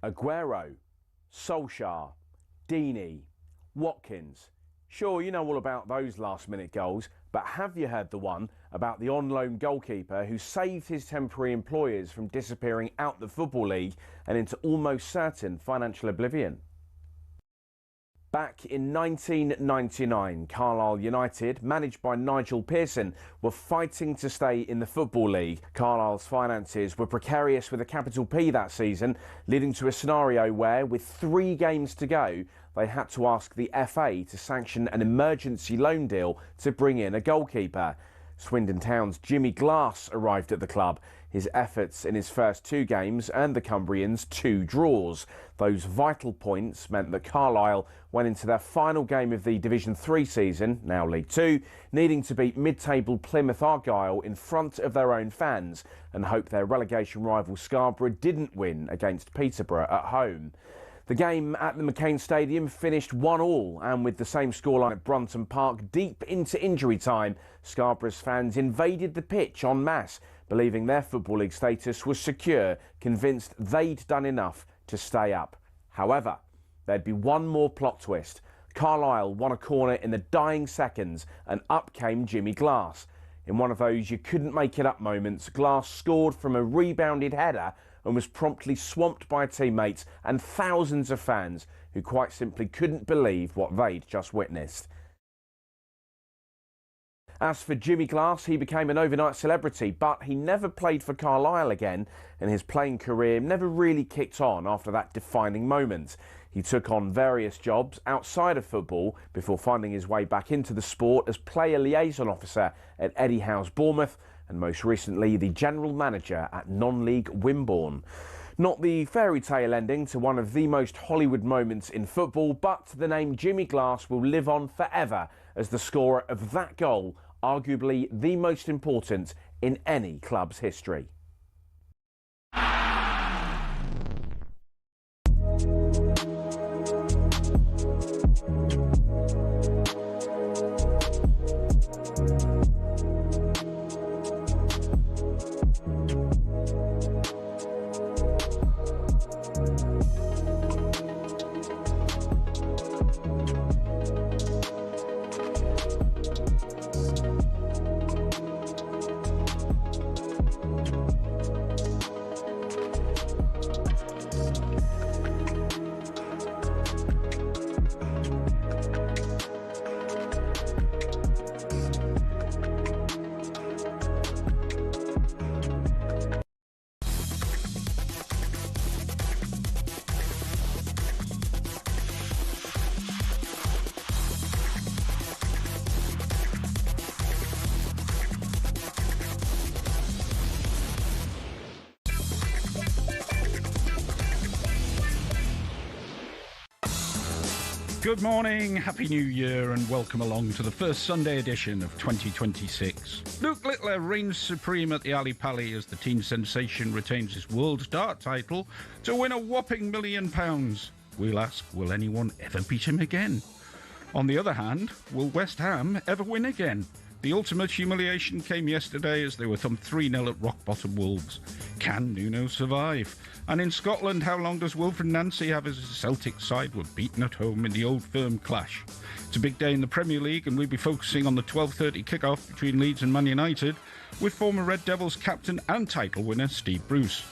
Aguero, Solskjaer, Deeney, Watkins. Sure, you know all about those last-minute goals, but have you heard the one about the on-loan goalkeeper who saved his temporary employers from disappearing out the Football League and into almost certain financial oblivion? Back in 1999, Carlisle United, managed by Nigel Pearson, were fighting to stay in the Football League. Carlisle's finances were precarious with a capital P that season, leading to a scenario where, with 3 games to go, they had to ask the FA to sanction an emergency loan deal to bring in a goalkeeper. Swindon Town's Jimmy Glass arrived at the club. His efforts in his first 2 games earned the Cumbrians 2 draws. Those vital points meant that Carlisle went into their final game of the Division 3 season, now League 2, needing to beat mid-table Plymouth Argyle in front of their own fans and hope their relegation rival Scarborough didn't win against Peterborough at home. The game at the McCain Stadium finished 1-1, and with the same scoreline at Brunton Park deep into injury time, Scarborough's fans invaded the pitch en masse, believing their Football League status was secure, convinced they'd done enough to stay up. However, there'd be one more plot twist. Carlisle won a corner in the dying seconds, and up came Jimmy Glass. In one of those you couldn't make it up moments, Glass scored from a rebounded header and was promptly swamped by teammates and thousands of fans who quite simply couldn't believe what they'd just witnessed. As for Jimmy Glass, he became an overnight celebrity, but he never played for Carlisle again, and his playing career never really kicked on after that defining moment. He took on various jobs outside of football before finding his way back into the sport as player liaison officer at Eddie Howe's Bournemouth, and most recently the general manager at non-league Wimborne. Not the fairy tale ending to one of the most Hollywood moments in football, but the name Jimmy Glass will live on forever as the scorer of that goal, arguably the most important in any club's history. Good morning, Happy New Year, and welcome along to the first Sunday edition of 2026. Luke Littler reigns supreme at the Ali Pali as the teen sensation retains his world dart title to win a whopping £1 million. We'll ask, will anyone ever beat him again? On the other hand, will West Ham ever win again? The ultimate humiliation came yesterday as they were thumped 3-0 at rock-bottom Wolves. Can Nuno survive? And in Scotland, how long does Wilfred Nancy have as his Celtic side were beaten at home in the Old Firm clash? It's a big day in the Premier League, and we'll be focusing on the 12:30 kick-off between Leeds and Man United with former Red Devils captain and title winner Steve Bruce.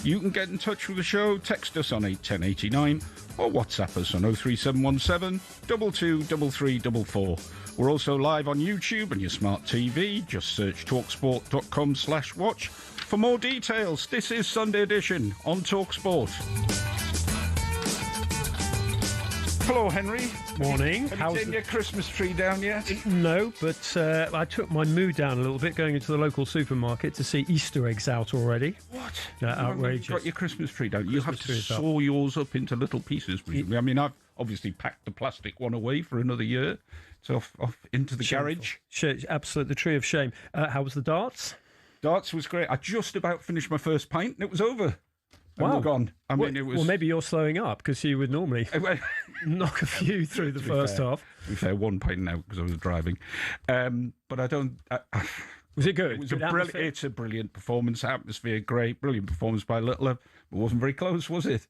You can get in touch with the show, text us on 81089 or WhatsApp us on 03717 223344. We're also live on YouTube and your smart TV. Just search talksport.com/watch for more details. This is Sunday Edition on talkSPORT. Hello, Henry. Morning. Have you taken your Christmas tree down yet? No, but I took my mood down a little bit going into the local supermarket to see Easter eggs out already. What? Outrageous. You've got your Christmas tree down. You have to saw yours up into little pieces. I mean, I've obviously packed the plastic one away for another year. It's off into the garage. Absolutely, the tree of shame. How was the darts? Darts was great. I just about finished my first pint and it was over. And Wow. we're gone. I mean, it was... Well, maybe you're slowing up because you would normally knock a few through the first half. To be fair, 1 pint now because I was driving. But I don't... Was it good? It was Good atmosphere? it's a brilliant performance. Atmosphere great. Brilliant performance by Littler. It wasn't very close, was it?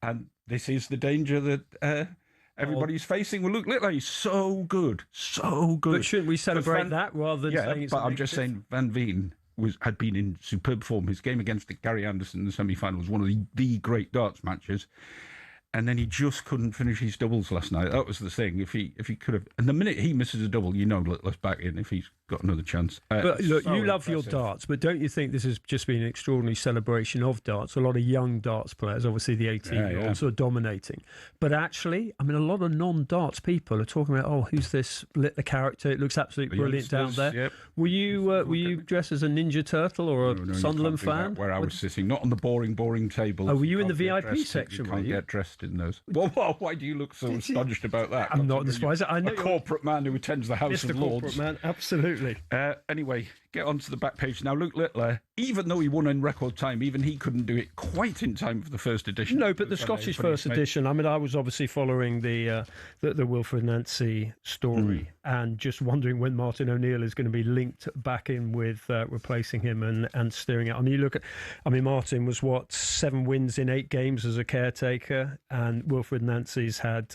And this is the danger that everybody's facing. Well, look, Littler, he's so good. So good. But shouldn't we celebrate that rather than saying it's but a I'm just negative? saying Van Veen had been in superb form. His game against Gary Anderson in the semi-final was one of the great darts matches. And then he just couldn't finish his doubles last night. That was the thing. If he could have, and the minute he misses a double, Littler's back in if he's got another chance. But look, So you love your impressive. darts, but don't you think this has just been an extraordinary celebration of darts? A lot of young darts players, obviously the 18-year-olds, are dominating. But actually, I mean, a lot of non-darts people are talking about, oh, who's this Littler character? It looks absolutely brilliant down youngsters, there. yep. Were you dressed as a Ninja Turtle or a No, you Sunderland can't do that fan? where I was sitting, not on the boring table. Oh, were you in the can't get VIP dressed- section, You were can't you? get dressed in those. Well, why do you look so astonished about that? I'm not Considering surprised. I know a you're corporate man who attends the House Mr. of Corporate Lords. man, absolutely. Anyway, get onto the back page now. Luke Littler, even though he won in record time, even he couldn't do it quite in time for the first edition. No, but the Scottish first edition. I mean, I was obviously following the Wilfred Nancy story and just wondering when Martin O'Neill is going to be linked back in with replacing him and steering it. I mean, you look at, Martin was 7 wins in 8 games as a caretaker, and Wilfred Nancy's had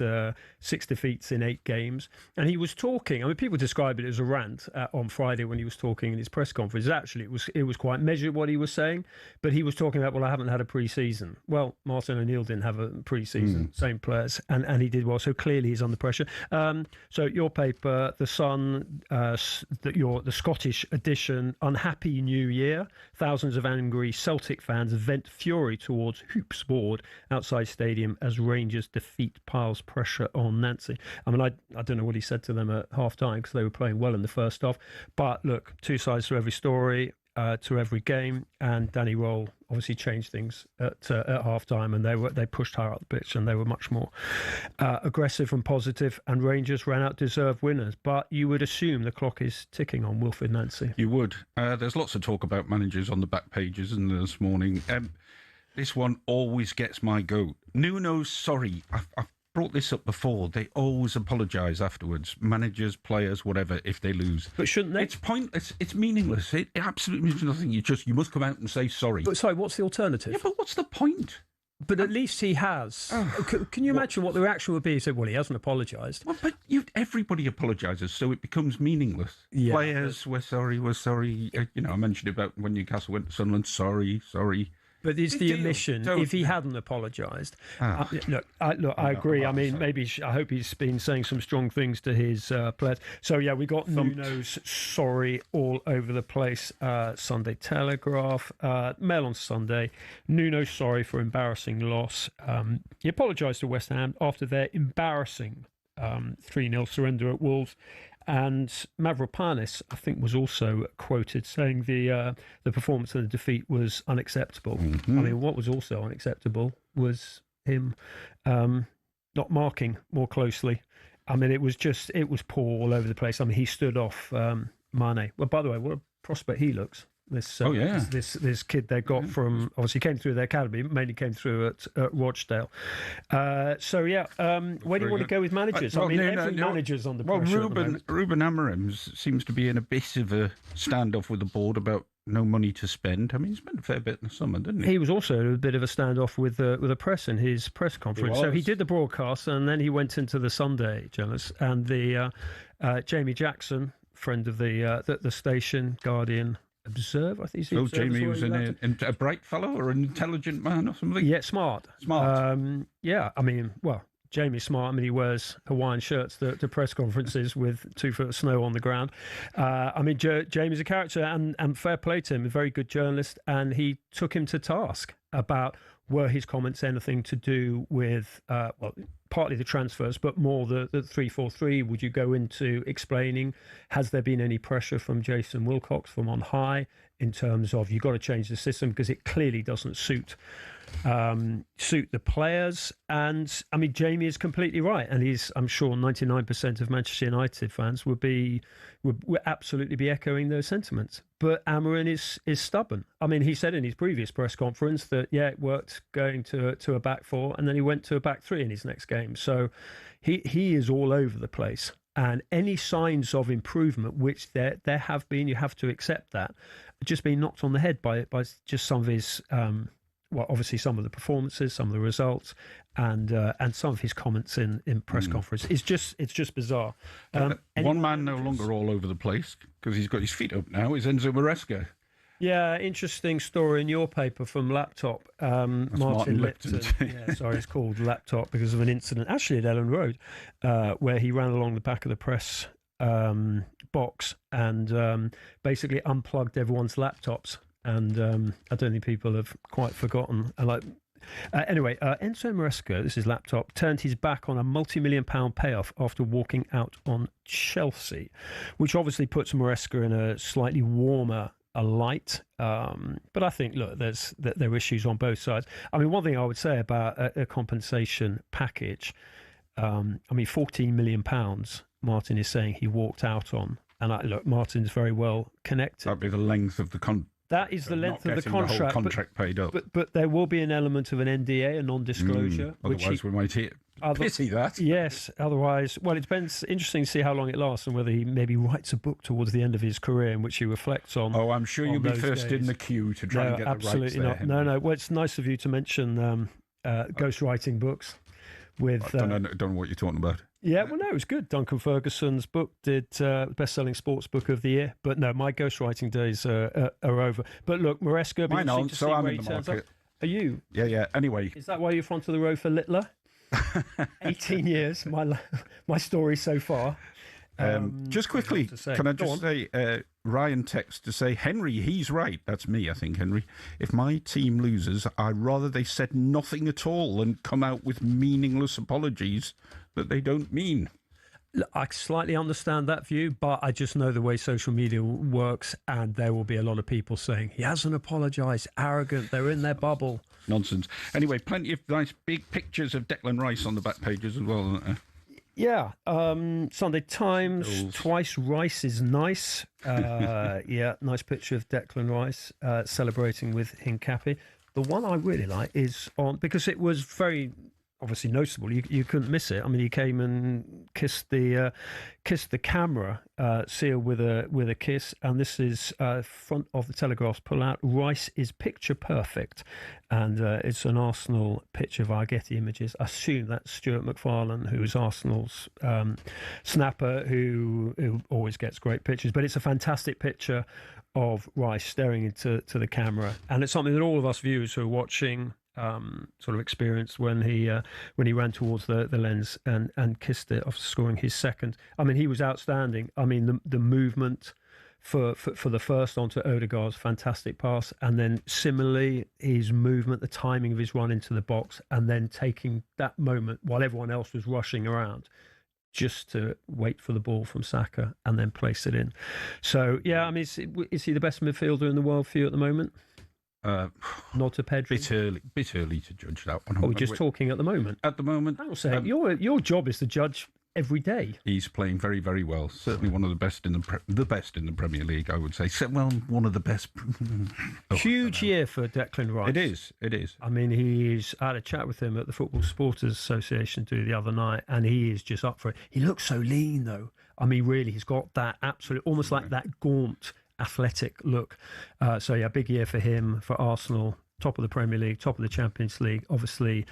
6 defeats in 8 games. And he was talking. I mean, people describe it as a rant on Friday when he was talking in his press conference. Actually, it was quite measured what he was saying, but he was talking about, well, I haven't had a pre-season. Well, Martin O'Neill didn't have a pre-season, same players, and he did well. So clearly he's under pressure. So your paper, The Sun, the Scottish edition, unhappy New Year. Thousands of angry Celtic fans vent fury towards Hoops board outside stadium as Rangers defeat piles pressure on Nancy. I mean, I don't know what he said to them at half time because they were playing well in the first half. But look, 2 sides to every story, to every game, and Danny Roll obviously changed things at half time, and they pushed higher up the pitch and they were much more aggressive and positive, and Rangers ran out deserved winners. But you would assume the clock is ticking on Wilfred Nancy. You would. There's lots of talk about managers on the back pages, and this morning, this one always gets my goat. Nuno's sorry. I've brought this up before. They always apologise afterwards. Managers, players, whatever, if they lose. But shouldn't they? It's pointless. It's meaningless. It absolutely means nothing. You must come out and say sorry. But sorry, what's the alternative? Yeah, but what's the point? But at least he has. Can you imagine what the reaction would be? He said, well, he hasn't apologised. Well, but everybody apologises, so it becomes meaningless. Yeah. Players, we're sorry. I mentioned about when Newcastle went to Sunderland, sorry. But it's the admission. If he hadn't apologised, look, I agree. I mean, I hope he's been saying some strong things to his players. So yeah, we got Nuno's sorry all over the place. Sunday Telegraph, Mail on Sunday. Nuno's sorry for embarrassing loss. He apologised to West Ham after their embarrassing 3-0 surrender at Wolves. And Mavropanis, I think, was also quoted saying the performance and the defeat was unacceptable. I mean, what was also unacceptable was him not marking more closely. I mean, it was poor all over the place. I mean, he stood off Mane. Well, by the way, what a prospect he looks. This kid they got from, obviously came through their academy, mainly came through at Rochdale. Where do you want to go with managers? Every manager's on the pressure. Ruben Amorim seems to be in a bit of a standoff with the board about no money to spend. I mean, he spent a fair bit in the summer, didn't he? He was also in a bit of a standoff with the press in his press conference. So he did the broadcast, and then he went into the Sunday journalists, and the Jamie Jackson, friend of the station, Guardian, Observe, I think. Jamie was a bright fellow or an intelligent man or something? Yeah, smart. I mean, well, Jamie's smart. I mean, he wears Hawaiian shirts to press conferences with 2 foot of snow on the ground. I mean, Jamie's a character, and fair play to him, a very good journalist, and he took him to task about were his comments anything to do with, partly the transfers, but more the 3-4-3. Would you go into explaining, has there been any pressure from Jason Wilcox from on high in terms of you've got to change the system because it clearly doesn't suit the players? And I mean, Jamie is completely right, and I'm sure 99% of Manchester United fans would absolutely be echoing those sentiments. But Amorim is stubborn. I mean, he said in his previous press conference that it worked going to a back 4, and then he went to a back 3 in his next game. So he is all over the place. And any signs of improvement, which there have been, you have to accept that, just being knocked on the head by just some of his, obviously some of the performances, some of the results, and some of his comments in press conference. It's just bizarre. One man no longer all over the place because he's got his feet up now is Enzo Maresca. Yeah, interesting story in your paper from Laptop. Martin Lipton. Yeah, sorry, it's called Laptop because of an incident, actually at Ellen Road, where he ran along the back of the press box and basically unplugged everyone's laptops. And I don't think people have quite forgotten. Anyway, Enzo Maresca, this is Laptop, turned his back on a multi-million-pound payoff after walking out on Chelsea, which obviously puts Maresca in a slightly warmer light. But I think, look, there are issues on both sides. I mean, one thing I would say about a compensation package, £14 million, Martin is saying he walked out on. And look, Martin's very well connected. That'd be the length of the That is the length of the contract. The whole contract paid up. But there will be an element of an NDA, a non-disclosure. Otherwise, we might hear. Pity that. Yes. Otherwise, well, it depends. Interesting to see how long it lasts and whether he maybe writes a book towards the end of his career in which he reflects on. Oh, I'm sure you'll be first in the queue to try and get the rights there. Absolutely not. No. Well, it's nice of you to mention ghostwriting books. With I don't know what you're talking about. Yeah, well, no, it was good. Duncan Ferguson's book did best-selling sports book of the year. But no, my ghostwriting days are over. But look, Maresca, mine aren't, so I'm in the market. Are you? Yeah. Anyway. Is that why you're front of the row for Littler? 18 years, my story so far. Just quickly, can I just say, Ryan texts to say, Henry, he's right. That's me, I think, Henry. If my team loses, I'd rather they said nothing at all and come out with meaningless apologies that they don't mean. I slightly understand that view, but I just know the way social media works, and there will be a lot of people saying, he hasn't apologised, arrogant, they're in their bubble. Nonsense. Anyway, plenty of nice big pictures of Declan Rice on the back pages as well, aren't there? Yeah, Sunday Times, twice Rice is nice. Yeah, nice picture of Declan Rice celebrating with Hincapi. The one I really like is on, because it was very obviously noticeable. You couldn't miss it. I mean, he came and kissed the camera, sealed with a kiss. And this is front of the Telegraph's pull-out. Rice is picture perfect, and it's an Arsenal picture via Getty Images. I assume that's Stuart McFarlane, who is Arsenal's snapper, who always gets great pictures. But it's a fantastic picture of Rice staring into the camera, and it's something that all of us viewers who are watching sort of experienced when he ran towards the lens and kissed it after scoring his second. I mean, he was outstanding. I mean, the movement for the first onto Odegaard's fantastic pass, and then similarly his movement, the timing of his run into the box, and then taking that moment while everyone else was rushing around just to wait for the ball from Saka and then place it in. So, yeah, I mean, is he the best midfielder in the world for you at the moment? Not to Pedri. Bit early to judge that one. Are we just talking at the moment? At the moment, I will say your job is to judge every day. He's playing very, very well. Certainly one of the best in the best in the Premier League, I would say. Well, one of the best. Huge year for Declan Rice. It is. I mean, I had a chat with him at the Football Supporters Association the other night, and he is just up for it. He looks so lean, though. I mean, really, he's got that absolute, almost like that gaunt, athletic look. So yeah, big year for him, for Arsenal, top of the Premier League, top of the Champions League, obviously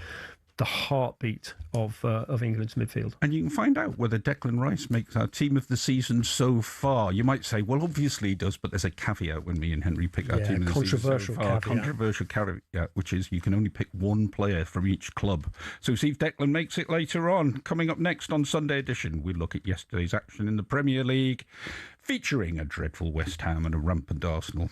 the heartbeat of England's midfield. And you can find out whether Declan Rice makes our team of the season so far. You might say, well, obviously he does, but there's a caveat when me and Henry pick our team of the season so far. Controversial caveat, which is you can only pick one player from each club. So see if Declan makes it later on. Coming up next on Sunday Edition, we look at yesterday's action in the Premier League, featuring a dreadful West Ham and a rampant Arsenal.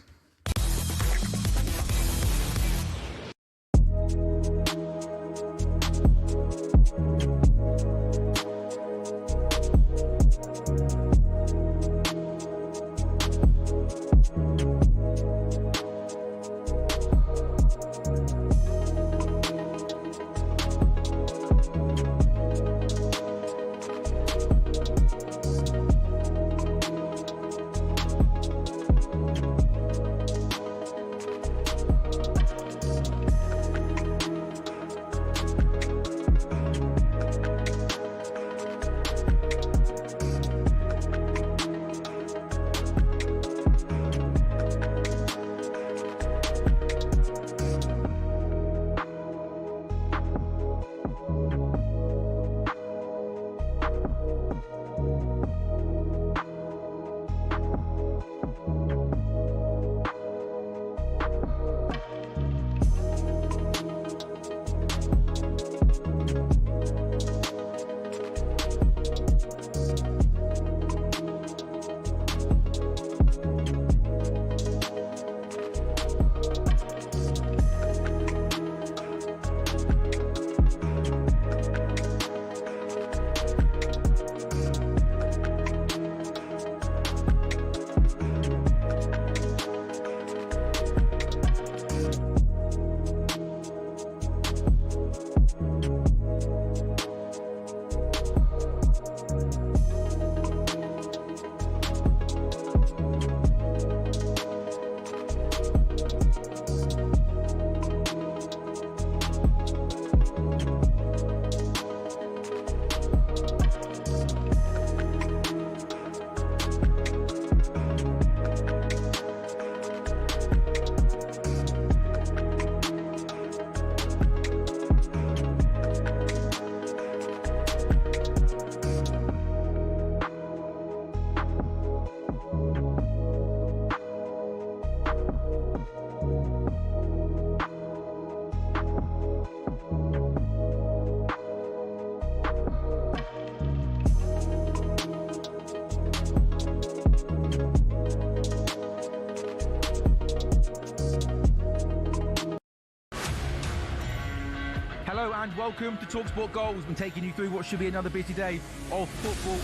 Hello and welcome to talkSPORT Goals. We're taking you through what should be another busy day of football.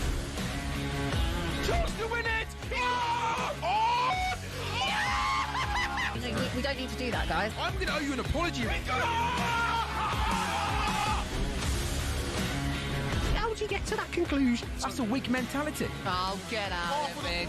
Chance to win it! Oh! We don't need to do that, guys. I'm going to owe you an apology. How would you get to that conclusion? That's a weak mentality. Oh, get out of it.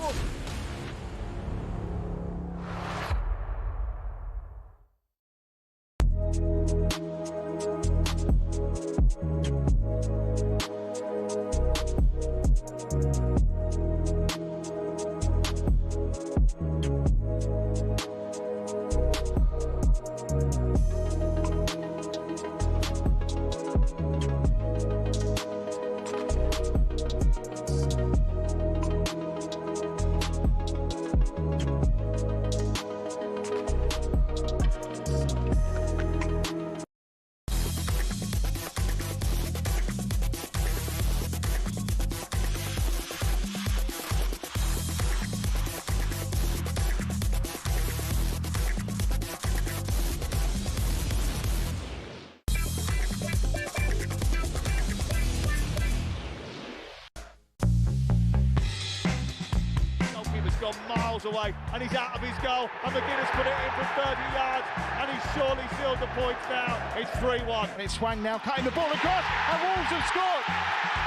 Gone miles away and he's out of his goal and McGuinness put it in from 30 yards and he's surely sealed the points now. It's 3-1. It's Swang now cutting the ball across and Wolves have scored.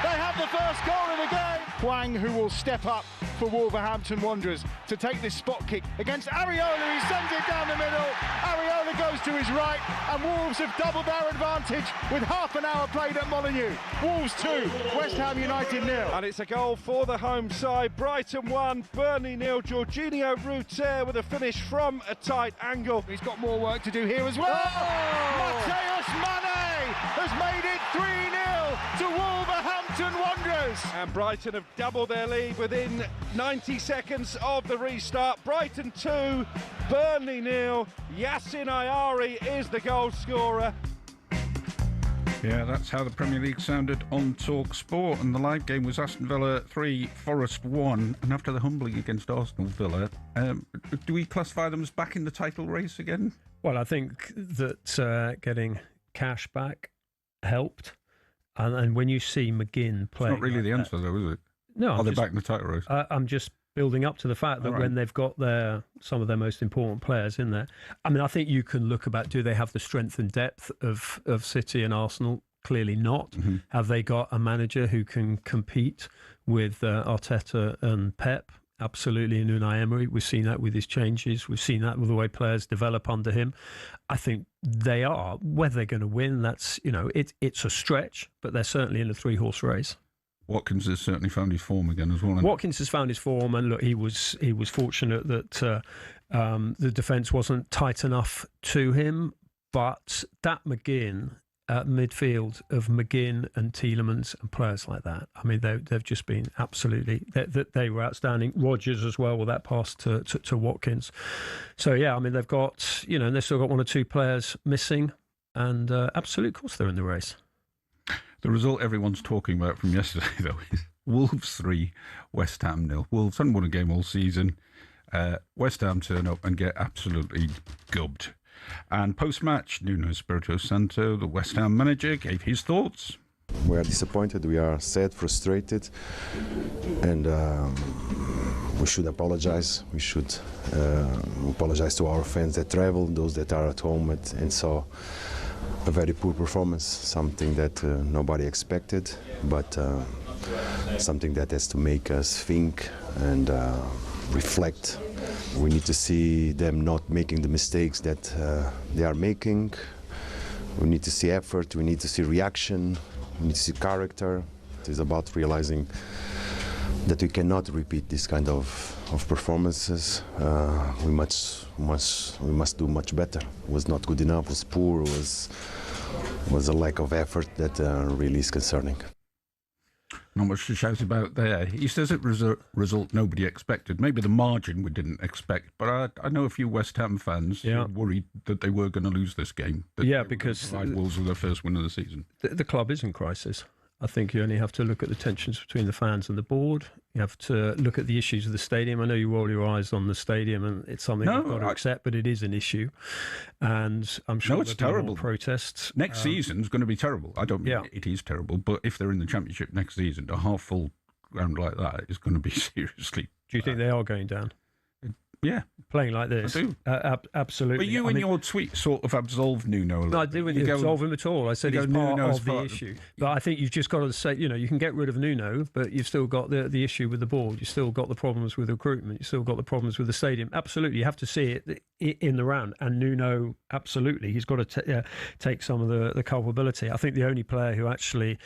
They have the first goal of the game. Swang, who will step up for Wolverhampton Wanderers to take this spot kick against Areola. He sends it down the middle. Areola goes to his right and Wolves have doubled their advantage with half an hour played at Molineux. Wolves 2, West Ham United 0. And it's a goal for the home side. Brighton 1, Burnley 0. Jorginho Ruter with a finish from a tight angle. He's got more work to do here as well. Mateus Mane has made it 3-0 to Wolverhampton Wanderers. And Brighton have doubled their lead within 90 seconds of the restart. Brighton 2, Burnley 0. Yassin Ayari is the goal scorer. Yeah, that's how the Premier League sounded on talkSPORT, and the live game was Aston Villa 3, Forest 1, and after the humbling against Arsenal, Villa, do we classify them as back in the title race again? Well, I think that getting cash back helped, and when you see McGinn playing... It's not really the answer, though, is it? No. Are they back in the title race? I'm just building up to the fact that when they've got some of their most important players in there, I mean, I think you can look about, do they have the strength and depth of City and Arsenal? Clearly not. Mm-hmm. Have they got a manager who can compete with Arteta and Pep? Absolutely, and Unai Emery. We've seen that with his changes. We've seen that with the way players develop under him. I think they are. Whether they're going to win, that's, it's a stretch, but they're certainly in a 3-horse race. Watkins has certainly found his form again as well. Watkins has found his form, and look, he was fortunate that the defence wasn't tight enough to him. But that McGinn midfield of McGinn and Tielemans and players like that, I mean, they've just been absolutely. They were outstanding. Rodgers as well with that pass to Watkins. So yeah, I mean, they've got and they've still got 1 or 2 players missing, and absolutely, of course, they're in the race. The result everyone's talking about from yesterday, though, is Wolves 3, West Ham 0. Wolves haven't won a game all season. West Ham turn up and get absolutely gubbed. And post-match, Nuno Espirito Santo, the West Ham manager, gave his thoughts. We are disappointed, we are sad, frustrated, and we should apologize. We should apologize to our fans that travel, those that are at home and saw a very poor performance, something that nobody expected, but something that has to make us think and reflect. We need to see them not making the mistakes that they are making. We need to see effort, we need to see reaction, we need to see character. It is about realizing that we cannot repeat this kind of performances. We must do much better. It was not good enough, it was poor, it was a lack of effort that really is concerning. Not much to shout about there. He says it was a result nobody expected. Maybe the margin we didn't expect, but I know a few West Ham fans who were worried that they were going to lose this game. Yeah, because Wolves were their first win of the season. The club is in crisis. I think you only have to look at the tensions between the fans and the board. You have to look at the issues of the stadium. I know you roll your eyes on the stadium, and it's something we've got to accept, but it is an issue. And I'm sure it's terrible. Protests. Next season's going to be terrible. I don't mean it is terrible, but if they're in the Championship next season, a half-full ground like that is going to be seriously... Do you think they are going down? Yeah. Playing like this? I do. Absolutely. But you your tweet sort of absolved Nuno a little No, I didn't absolve him at all. I said he's part of the issue. But I think you've just got to say, you can get rid of Nuno, but you've still got the issue with the board. You've still got the problems with recruitment. You've still got the problems with the stadium. Absolutely. You have to see it in the round. And Nuno, absolutely, he's got to take some of the culpability. I think the only player who actually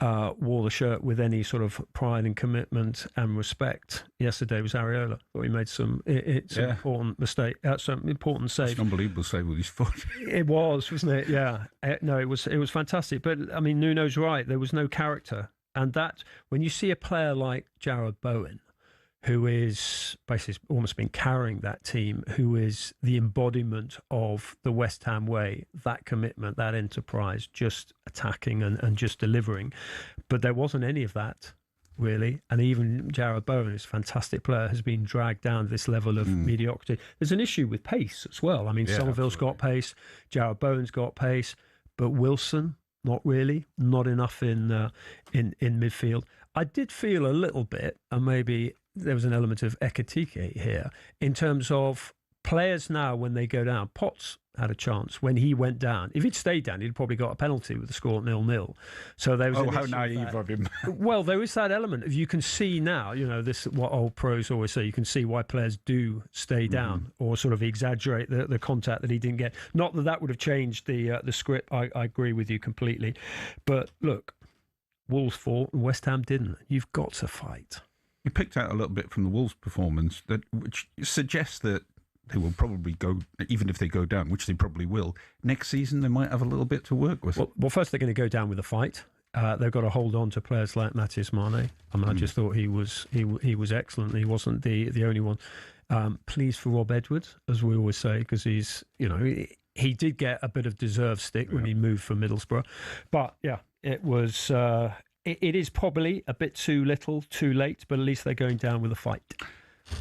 wore the shirt with any sort of pride and commitment and respect yesterday was Areola. I thought he made some important mistake, some important save. It's an unbelievable save with his foot. It was, wasn't it? Yeah. No, it was fantastic. But I mean, Nuno's right. There was no character, and that when you see a player like Jarrod Bowen, who is basically almost been carrying that team, who is the embodiment of the West Ham way, that commitment, that enterprise, just attacking and just delivering. But there wasn't any of that, really. And even Jarrod Bowen, who's a fantastic player, has been dragged down to this level of mediocrity. There's an issue with pace as well. I mean, Somerville's got pace, Jarrod Bowen's got pace, but Wilson, not really, not enough in midfield. I did feel a little bit, and maybe there was an element of Ekitike here, in terms of players now when they go down. Potts had a chance when he went down. If he'd stayed down, he'd probably got a penalty with the score 0-0. So there was how naive of him. Well, there is that element of, you can see now, this what old pros always say, you can see why players do stay down or sort of exaggerate the contact that he didn't get. Not that would have changed the script. I agree with you completely. But look, Wolves fought and West Ham didn't. You've got to fight. You picked out a little bit from the Wolves' performance which suggests that they will probably go, even if they go down, which they probably will, next season they might have a little bit to work with. Well, first they're going to go down with a fight. They've got to hold on to players like Matis Mane. I mean, I just thought he was excellent. He wasn't the only one. Pleased for Rob Edwards, as we always say, because he's, he did get a bit of deserved stick when he moved from Middlesbrough. But yeah, it was... It is probably a bit too little, too late, but at least they're going down with a fight.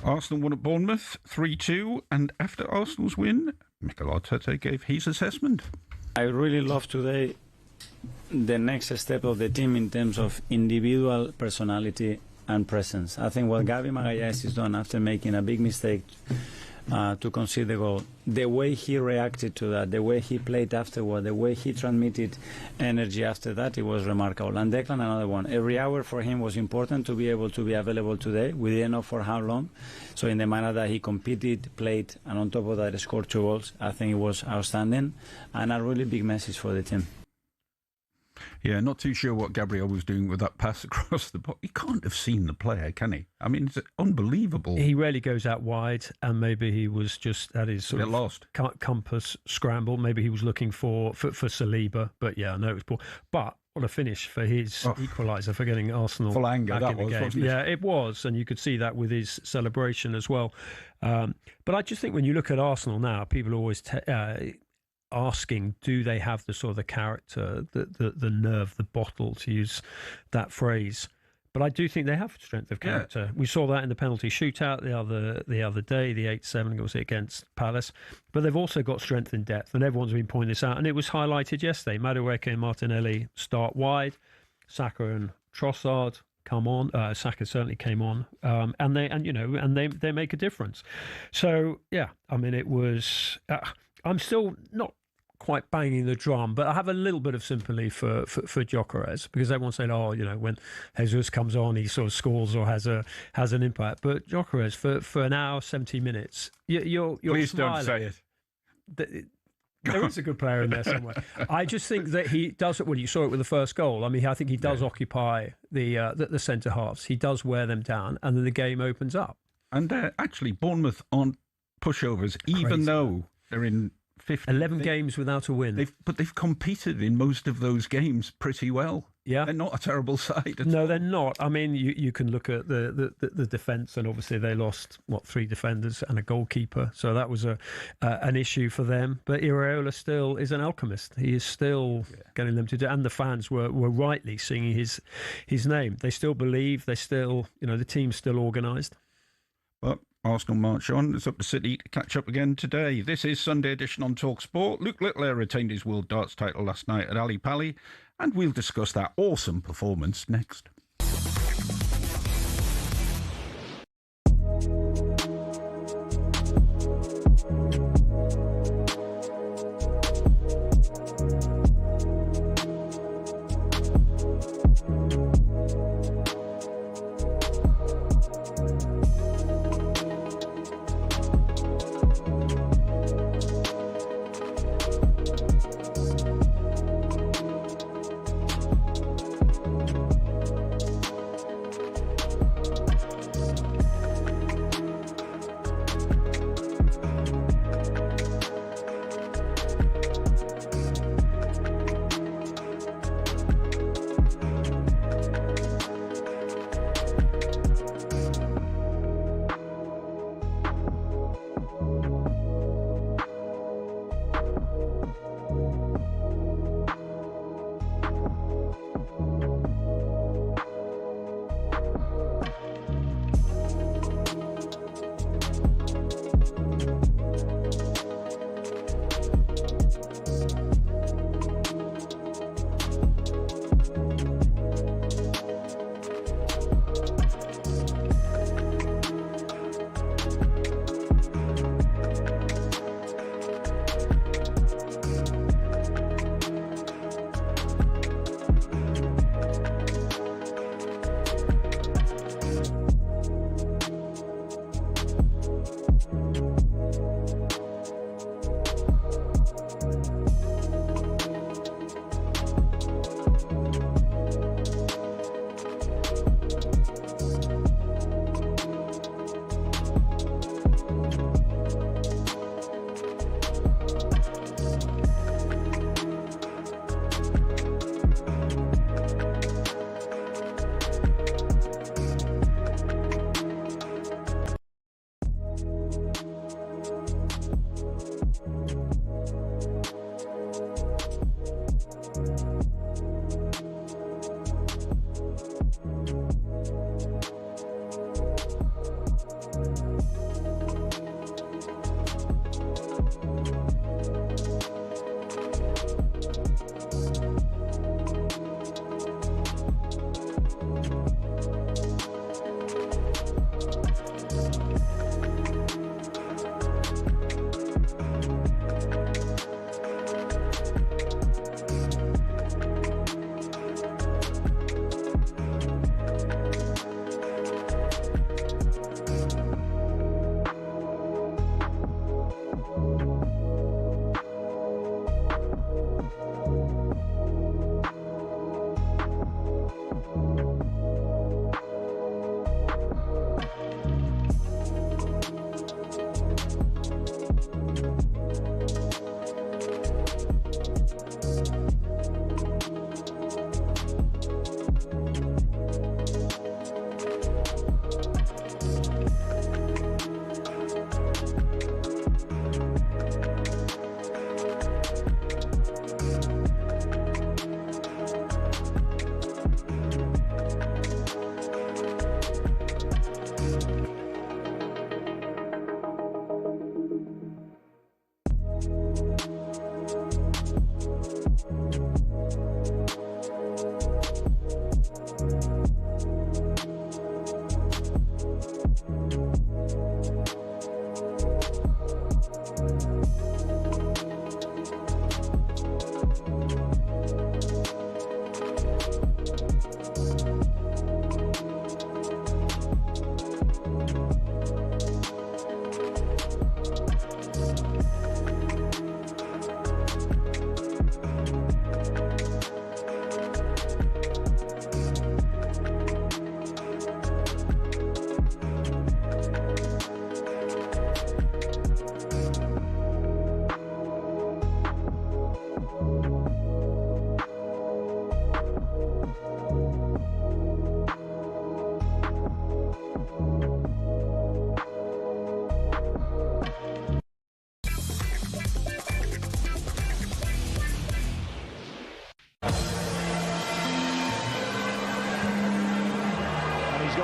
Arsenal won at Bournemouth 3-2, and after Arsenal's win, Mikel Arteta gave his assessment. I really love today the next step of the team in terms of individual personality and presence. I think what Gabi Magalhaes has done after making a big mistake to concede the goal, the way he reacted to that, the way he played afterward, the way he transmitted energy after that, it was remarkable. And Declan, another one. Every hour for him was important to be able to be available today. We didn't know for how long. So in the manner that he competed, played, and on top of that scored 2 goals, I think it was outstanding and a really big message for the team. Yeah, not too sure what Gabriel was doing with that pass across the box. He can't have seen the player, can he? I mean, it's unbelievable. He rarely goes out wide, and maybe he was just at his sort of lost compass scramble. Maybe he was looking for Saliba, but yeah, I know it was poor. But what a finish for his equaliser, for getting Arsenal full anger back in the game. Wasn't it? Yeah, it was, and you could see that with his celebration as well. But I just think when you look at Arsenal now, people are always asking, do they have the sort of the character, the nerve, the bottle, to use that phrase? But I do think they have strength of character. Yeah. We saw that in the penalty shootout the other day, the 8-7 was against Palace. But they've also got strength in depth, and everyone's been pointing this out. And it was highlighted yesterday. Madueke and Martinelli start wide, Saka and Trossard come on. Saka certainly came on, and they make a difference. So yeah, I mean, it was. I'm still not quite banging the drum, but I have a little bit of sympathy for Gyökeres, because everyone's saying, when Jesus comes on, he sort of scores or has an impact. But Gyökeres for an hour, 70 minutes, you're please smiling. Don't say it. There is a good player in there somewhere. I just think that he does. Well, you saw it with the first goal. I mean, I think he does occupy the centre halves. He does wear them down, and then the game opens up. And actually, Bournemouth aren't pushovers, even though they're in 11 games without a win. But they've competed in most of those games pretty well. Yeah, they're not a terrible side. No, they're not. I mean, you can look at the defence, and obviously they lost 3 defenders and a goalkeeper, so that was an issue for them. But Iraola still is an alchemist. He is still getting them to do, and the fans were rightly singing his name. They still believe. They still, the team's still organised. But Arsenal march on. It's up to City to catch up again today. This is Sunday edition on talkSPORT. Luke Littler retained his World Darts title last night at Ali Pali, and we'll discuss that awesome performance next.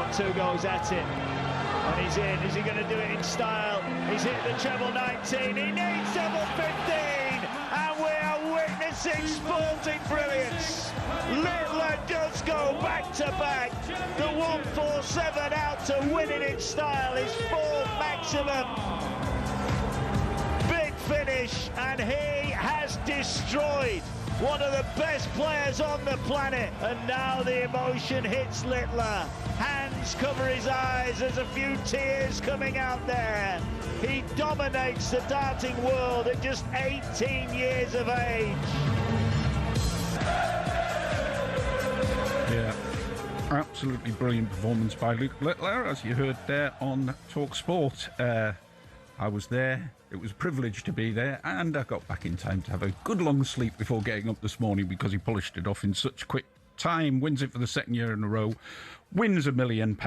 got 2 goals at it. And he's in. Is he going to do it in style? He's hit the treble 19. He needs double 15. And we are witnessing sporting brilliance. Littler does go back to back. The 147 out to win it in style is 4th maximum. Big finish, and he has destroyed one of the best players on the planet. And now the emotion hits Littler. Hands cover his eyes, there's a few tears coming out there. He dominates the darting world at just 18 years of age. Yeah, absolutely brilliant performance by Luke Littler, as you heard there on talkSPORT. I was there. It was a privilege to be there, and I got back in time to have a good long sleep before getting up this morning because he polished it off in such quick time. Wins it for the 2nd year in a row, wins £1 million.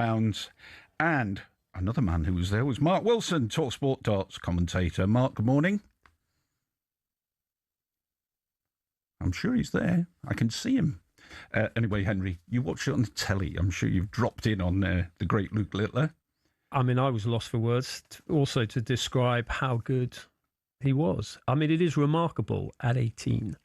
And another man who was there was Mark Wilson, talkSPORT darts commentator. Mark, good morning. I'm sure he's there. I can see him. Anyway, Henry, you watched it on the telly. I'm sure you've dropped in on the great Luke Littler. I mean, I was lost for words also to describe how good he was. I mean, it is remarkable at 18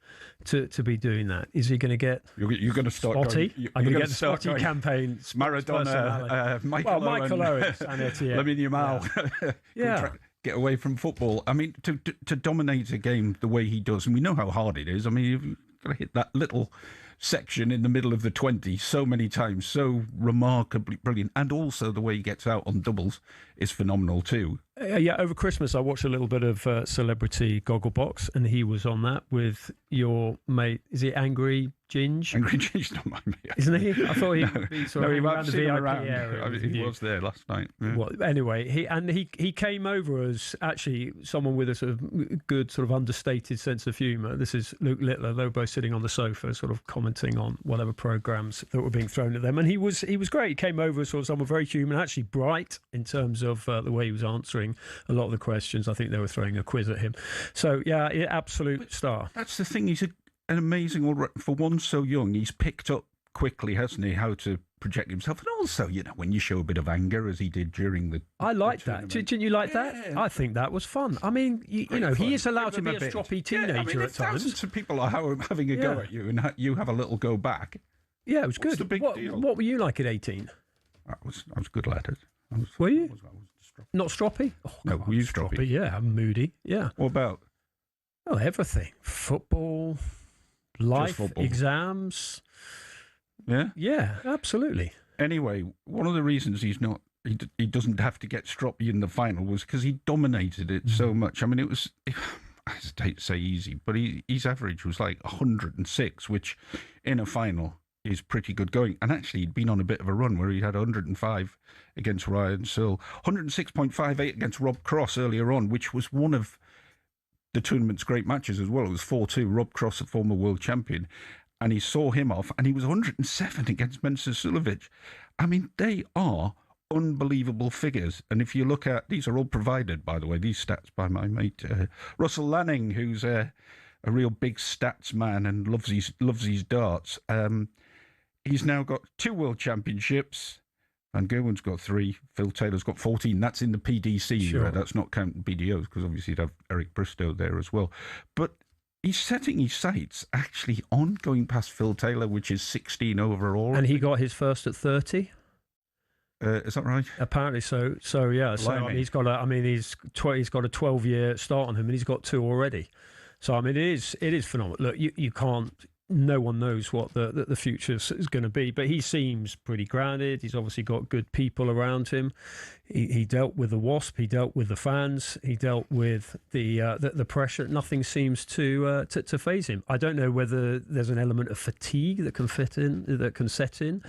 to be doing that. Is he going to get You're going to start Spotty? I'm going to get the Spotty going, campaign. Maradona, Michael Owen, and Etienne. Lamine Yamal. Yeah. Get away from football. I mean, to dominate a game the way he does, and we know how hard it is. I mean, you've got to hit that little section in the middle of the 20 so many times, so remarkably brilliant. And also the way he gets out on doubles is phenomenal too. Yeah, over Christmas I watched a little bit of Celebrity Gogglebox, and he was on that with your mate. Is it Angry Ginge? Angry Ginge's not my mate. Isn't he? I thought he'd be sort of around the VIP around. area. I mean, he was there last night. Yeah. Well, anyway, he came over as actually someone with a sort of good, sort of understated sense of humour. This is Luke Littler. They were both sitting on the sofa, sort of commenting on whatever programmes that were being thrown at them, and he was great. He came over as sort of someone very human, actually bright in terms of the way he was answering a lot of the questions. I think they were throwing a quiz at him. So yeah, absolute star. That's the thing. He's an amazing, for one so young, he's picked up quickly, hasn't he, how to project himself. And also, you know, when you show a bit of anger, as he did during the I liked that. Didn't you like that? I think that was fun. I mean, you know, he is allowed to be a stroppy teenager at times. Thousands of people are having a go at you, and you have a little go back. Yeah, it was good. What's the big deal? What were you like at 18? I was good at it. Were you? Not stroppy? Oh, no, were you stroppy? Yeah, I'm moody. Yeah. What about? Oh, everything. Football, life, exams. Yeah? Yeah, absolutely. Anyway, one of the reasons he doesn't have to get stroppy in the final was because he dominated it so much. I mean, it was, I hate to say easy, but his average was like 106, which in a final is pretty good going. And actually, he'd been on a bit of a run where he had 105 against Ryan Searle, 106.58 against Rob Cross earlier on, which was one of the tournament's great matches as well. It was 4-2. Rob Cross, a former world champion, and he saw him off, and he was 107 against Mensur Suljovic. I mean, they are unbelievable figures. And if you look at, these are all provided, by the way, these stats by my mate Russell Lanning, who's a real big stats man and loves his darts. He's now got 2 world championships. Van Gerwen's got 3. Phil Taylor's got 14. That's in the PDC. Sure. That's not counting BDOs, because obviously you'd have Eric Bristow there as well. But he's setting his sights actually on going past Phil Taylor, which is 16 overall. And he got his first at 30. Is that right? Apparently so. So yeah. So he's got a 12-year start on him, and he's got 2 already. So I mean, it is phenomenal. Look, you can't. No one knows what the future is going to be, but he seems pretty grounded. He's obviously got good people around him. He dealt with the Wasp. He dealt with the fans. He dealt with the pressure. Nothing seems to faze him. I don't know whether there's an element of fatigue that can set in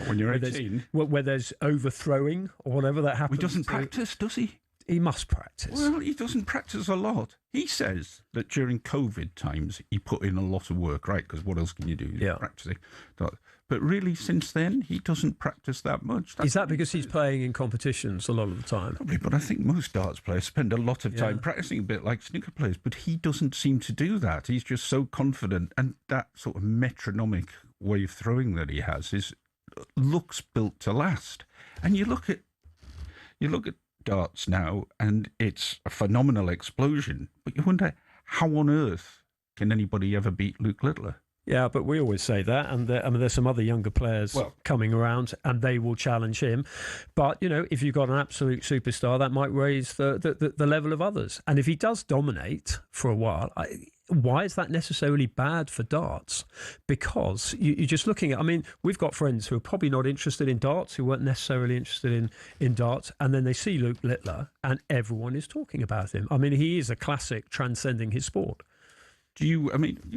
when you're 18, where there's overthrowing or whatever that happens. He doesn't practice, does he? He must practice. Well, he doesn't practice a lot. He says that during COVID times, he put in a lot of work, right? Because what else can you do? Yeah. Practicing. But really, since then, he doesn't practice that much. Is that because he's playing in competitions a lot of the time? Probably, but I think most darts players spend a lot of time practicing, a bit like snooker players, but he doesn't seem to do that. He's just so confident, and that sort of metronomic way of throwing that he has looks built to last. And you look at darts now, and it's a phenomenal explosion. But you wonder, how on earth can anybody ever beat Luke Littler? Yeah, but we always say that, and there's some other younger players coming around, and they will challenge him. But if you've got an absolute superstar, that might raise the level of others. And if he does dominate for a while, why is that necessarily bad for darts? Because you're just looking at, we've got friends who are probably not interested in darts, who weren't necessarily interested in darts, and then they see Luke Littler, and everyone is talking about him. He is a classic transcending his sport. You've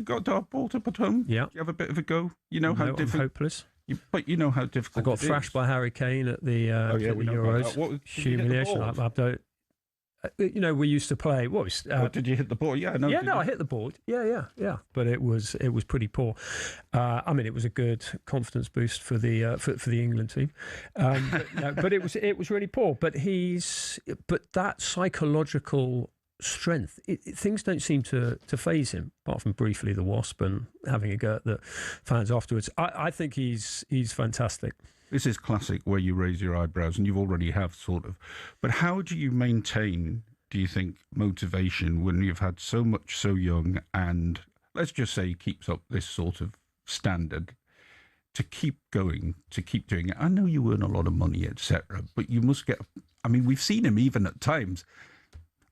got a dartboard up at home? Yeah. Do you have a bit of a go? You know how difficult... I'm hopeless. But you know how difficult I got thrashed by Harry Kane at the Euros. Humiliation. I don't... we used to play. Did you hit the board? Yeah, no. I hit the board. Yeah. But it was pretty poor. It was a good confidence boost for the England team. But it was really poor. But that psychological strength, things don't seem to faze him, apart from briefly the Wasp and having a go at the fans afterwards. I think he's fantastic. This is classic where you raise your eyebrows, and you already have sort of. But how do you maintain, do you think, motivation when you've had so much so young, and let's just say he keeps up this sort of standard, to keep going, to keep doing it? I know you earn a lot of money, etc., but you must get... we've seen him even at times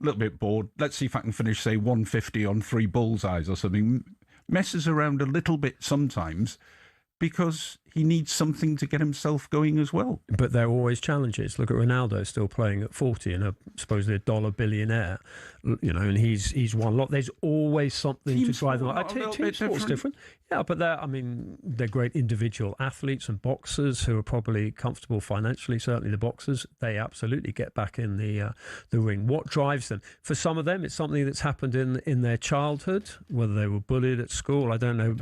a little bit bored. Let's see if I can finish, say, 150 on 3 bullseyes or something. Messes around a little bit sometimes because he needs something to get himself going as well. But there are always challenges. Look at Ronaldo still playing at 40 and supposedly a dollar billionaire, and he's won a lot. There's always something to drive them. Team sport's different. Yeah, but they're great individual athletes and boxers who are probably comfortable financially. Certainly the boxers, they absolutely get back in the ring. What drives them? For some of them, it's something that's happened in their childhood, whether they were bullied at school. I don't know.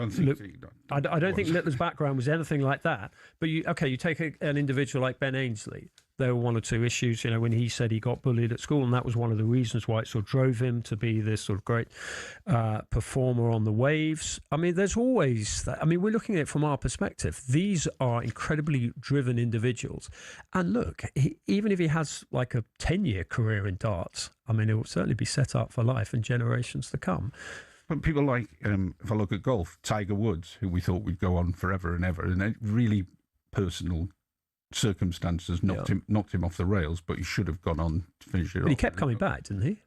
I don't think Littler's background was anything like that. But you take an individual like Ben Ainsley. There were 1 or 2 issues, when he said he got bullied at school, and that was one of the reasons why it sort of drove him to be this sort of great performer on the waves. There's always that. We're looking at it from our perspective. These are incredibly driven individuals. And look, even if he has like a 10-year career in darts, it will certainly be set up for life and generations to come. But people like, if I look at golf, Tiger Woods, who we thought would go on forever and ever, and really personal circumstances knocked him off the rails, but he should have gone on to finish it off. He kept coming back, didn't he?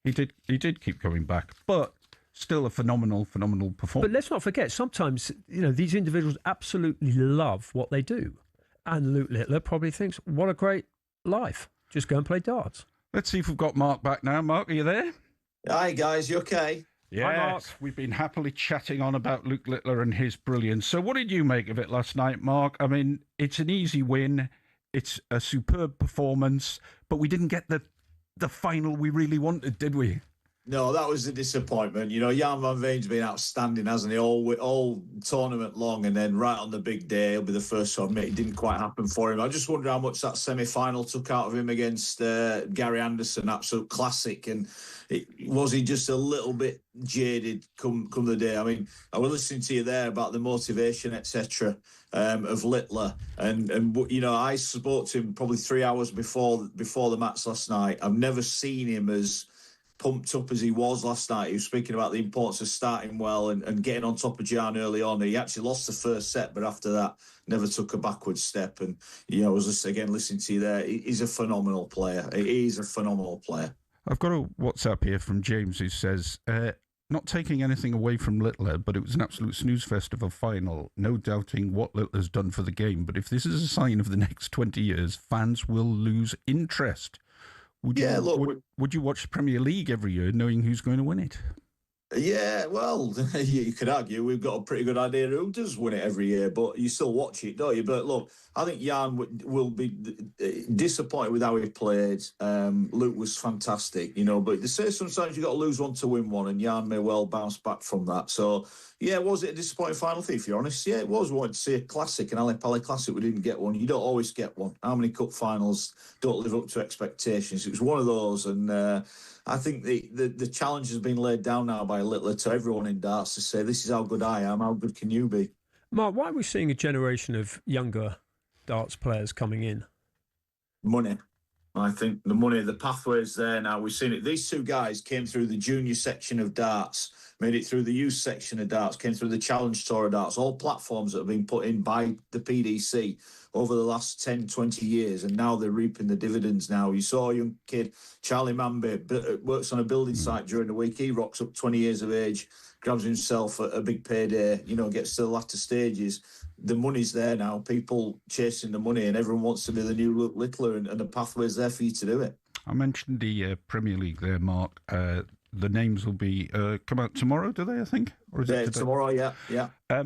He did keep coming back, but still a phenomenal performance. But let's not forget, sometimes these individuals absolutely love what they do, and Luke Littler probably thinks, "What a great life! Just go and play darts." Let's see if we've got Mark back now. Mark, are you there? Hi guys, you okay? Yes, we've been happily chatting on about Luke Littler and his brilliance. So what did you make of it last night, Mark? It's an easy win. It's a superb performance, but we didn't get the final we really wanted, did we? No, that was a disappointment. Jan van Veen's been outstanding, hasn't he, all tournament long, and then right on the big day, he'll be the first to admit it didn't quite happen for him. I just wonder how much that semi-final took out of him against Gary Anderson, absolute classic, and was he just a little bit jaded come the day? I was listening to you there about the motivation, etc., of Littler, and I spoke to him probably 3 hours before the match last night. I've never seen him as pumped up as he was last night. He was speaking about the importance of starting well and getting on top of Jan early on. He actually lost the first set, but after that, never took a backward step. And, I was listening to you there. He's a phenomenal player. He's a phenomenal player. I've got a WhatsApp here from James who says, not taking anything away from Littler, but it was an absolute snooze fest of a final. No doubting what Littler's done for the game. But if this is a sign of the next 20 years, fans will lose interest. Would you watch the Premier League every year knowing who's going to win it? Yeah, well, you could argue we've got a pretty good idea who does win it every year, but you still watch it, don't you? But look, I think Jan will be disappointed with how he played. Luke was fantastic, but they say sometimes you've got to lose one to win one, and Jan may well bounce back from that. So, yeah, was it a disappointing final thing, if you're honest? Yeah, it was. We wanted to see a classic, an Ali Pali classic. We didn't get one. You don't always get one. How many cup finals don't live up to expectations? It was one of those, and I think the challenge has been laid down now by Littler to everyone in darts to say, this is how good I am, how good can you be? Mark, why are we seeing a generation of younger darts players coming in? Money. I think the money, the pathway's there now. We've seen it. These two guys came through the junior section of darts, made it through the youth section of darts, came through the Challenge Tour of darts, all platforms that have been put in by the PDC over the last 10, 20 years, and now they're reaping the dividends now. You saw a young kid, Charlie Mambe, works on a building site during the week. He rocks up 20 years of age, grabs himself a big payday, gets to the latter stages. The money's there now, people chasing the money, and everyone wants to be the new Luke Littler, and the pathway's there for you to do it. I mentioned the Premier League there, Mark. The names will be come out tomorrow, do they, I think? Or is it today? Tomorrow, yeah.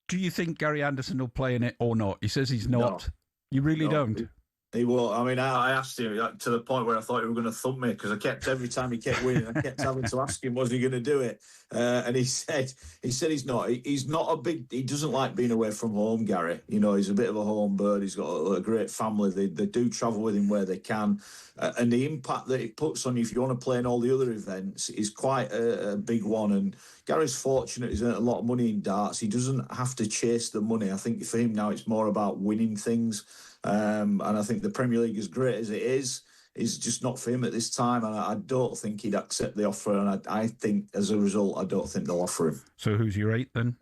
Do you think Gary Anderson will play in it or not? He says he's not. No. You really don't? He won't. I mean, I asked him to the point where I thought he was going to thump me, because every time he kept winning, I kept having to ask him, was he going to do it? And he said he's not. He's not a big. He doesn't like being away from home, Gary. He's a bit of a home bird. He's got a great family. They do travel with him where they can, and the impact that it puts on you if you want to play in all the other events is quite a big one. And Gary's fortunate. He's earned a lot of money in darts. He doesn't have to chase the money. I think for him now it's more about winning things. And I think the Premier League, as great as it is just not for him at this time. And I don't think he'd accept the offer. And I think, as a result, I don't think they'll offer him. So who's your 8 then?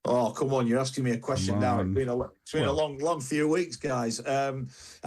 Oh, come on, you're asking me a question now. It's been a long few weeks, guys. I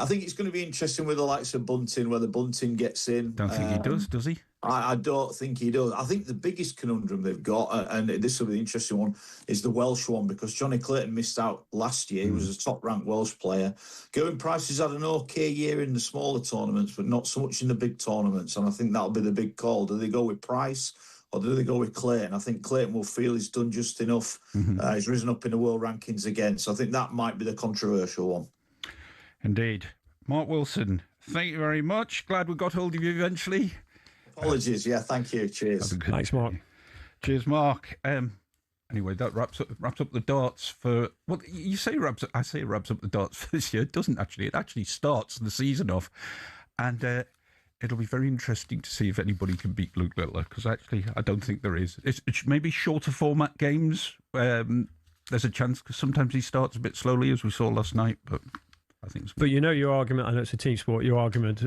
think it's going to be interesting with the likes of Bunting, whether Bunting gets in. Don't think he does he? I don't think he does. I think the biggest conundrum they've got, and this will be the interesting one, is the Welsh one, because Johnny Clayton missed out last year. He was a top-ranked Welsh player. Gerwyn Price has had an okay year in the smaller tournaments, but not so much in the big tournaments, and I think that'll be the big call. Do they go with Price, or do they go with Clayton? I think Clayton will feel he's done just enough. He's risen up in the world rankings again, so I think that might be the controversial one. Indeed. Mark Wilson, thank you very much. Glad we got hold of you eventually. Apologies, yeah, thank you. Cheers. Thanks, Mark. Cheers, Mark. Anyway, that wraps up the darts for... Well, you say I say it wraps up the darts for this year. It doesn't actually. It actually starts the season off. And it'll be very interesting to see if anybody can beat Luke Littler, because actually I don't think there is. It's maybe shorter format games. There's a chance, because sometimes he starts a bit slowly, as we saw last night, but I think... But your argument, I know it's a team sport, your argument...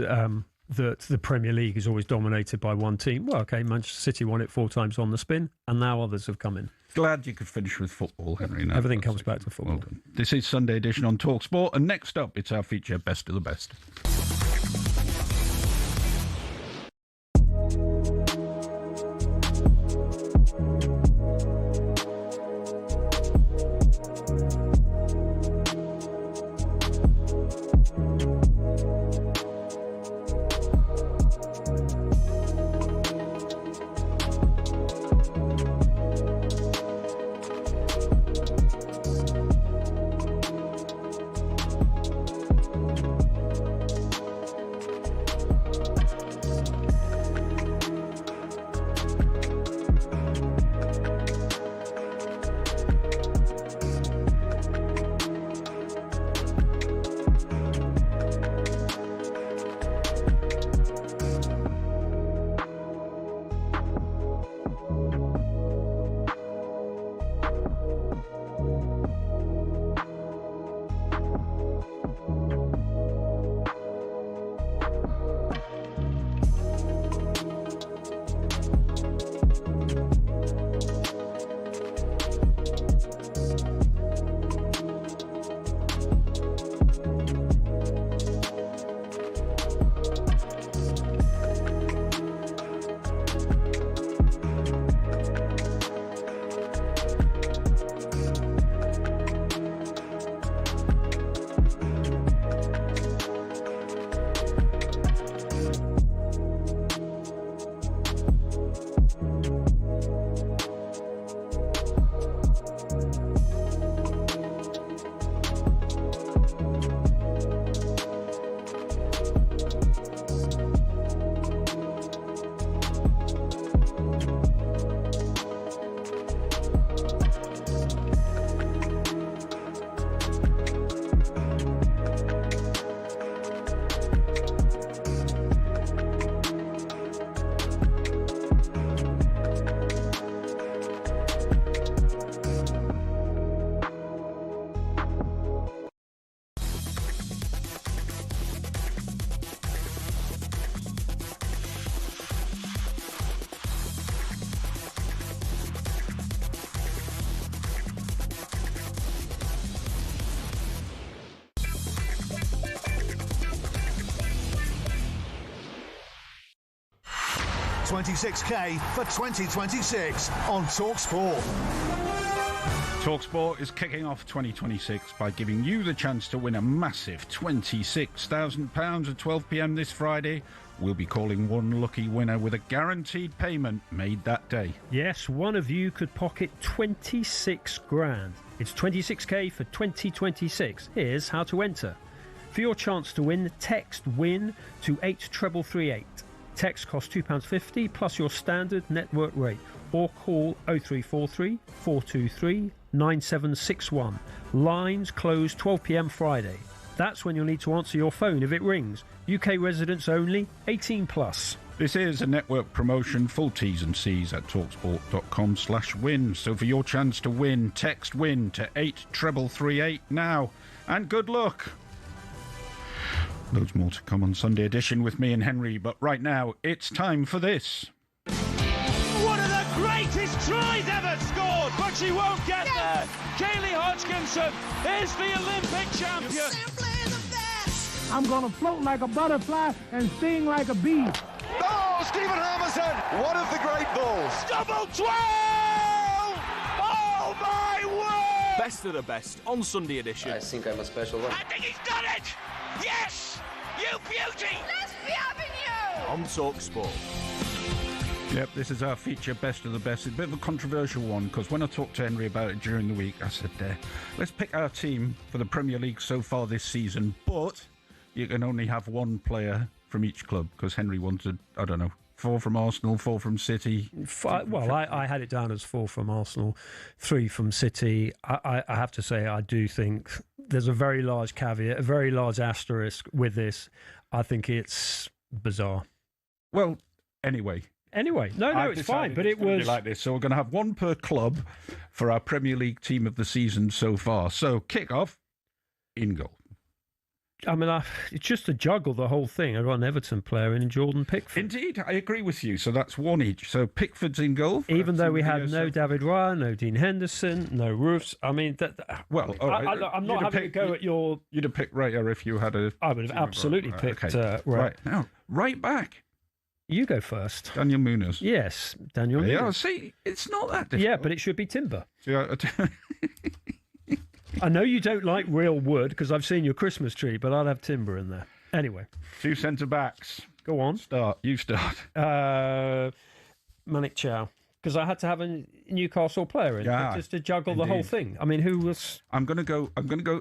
that the Premier League is always dominated by one team. Well, okay, Manchester City won it 4 times on the spin, and now others have come in. Glad you could finish with football, Henry. No, everything comes back to football. Well done. This is Sunday Edition on talkSPORT, and next up, it's our feature, Best of the Best. 2026K for 2026 on talkSPORT. talkSPORT is kicking off 2026 by giving you the chance to win a massive £26,000 at 12 p.m. this Friday. We'll be calling one lucky winner with a guaranteed payment made that day. Yes, one of you could pocket 26 grand. It's 26k for 2026. Here's how to enter. For your chance to win, text WIN to 83338. Text costs £2.50 plus your standard network rate, or call 0343 423 9761. Lines close 12 p.m. Friday. That's when you'll need to answer your phone if it rings. UK residents only, 18 plus. This is a network promotion. Full T's and C's at talksport.com/win. So for your chance to win, text WIN to 83338 now. And good luck. Loads more to come on Sunday edition with me and Henry, but right now it's time for this. One of the greatest tries ever scored, but she won't get there. Kaylee Hodgkinson is the Olympic champion. I'm gonna float like a butterfly and sting like a bee. Oh, Stephen Harmison, one of the great balls. Double 12! Oh my word! Best of the best on Sunday edition. I think I'm a special one. I think he's done it! Yes! You beauty! Lesbian Avenue! On talkSPORT. Yep, this is our feature Best of the Best. It's a bit of a controversial one because when I talked to Henry about it during the week, I said, let's pick our team for the Premier League so far this season, but you can only have one player from each club because Henry wanted, 4 from Arsenal, 4 from City. I had it down as 4 from Arsenal, 3 from City. I have to say, I do think there's a very large caveat, a very large asterisk with this. I think it's bizarre. Well, anyway, no, it's fine. But it was like this. So we're going to have one per club for our Premier League team of the season so far. So kick off in goal. I mean, it's just to juggle the whole thing. I've got an Everton player in Jordan Pickford. Indeed, I agree with you. So that's one each. So Pickford's in goal. Even though we had no David Raya, no Dean Henderson, no Roofs. I mean, well, all right. I'm not having a go at your... You'd have picked Raya if you had a... I would have absolutely picked Raya. Right, now, right back. You go first. Daniel Munoz. Yes, Daniel Munoz. Yeah, see, it's not that difficult. Yeah, but it should be Timber. Yeah, I know you don't like real wood because I've seen your Christmas tree, but I'd have timber in there. Anyway. 2 centre-backs. Go on. You start. Malik Chow. Because I had to have a Newcastle player in just to juggle the whole thing. I mean, who was... I'm going to go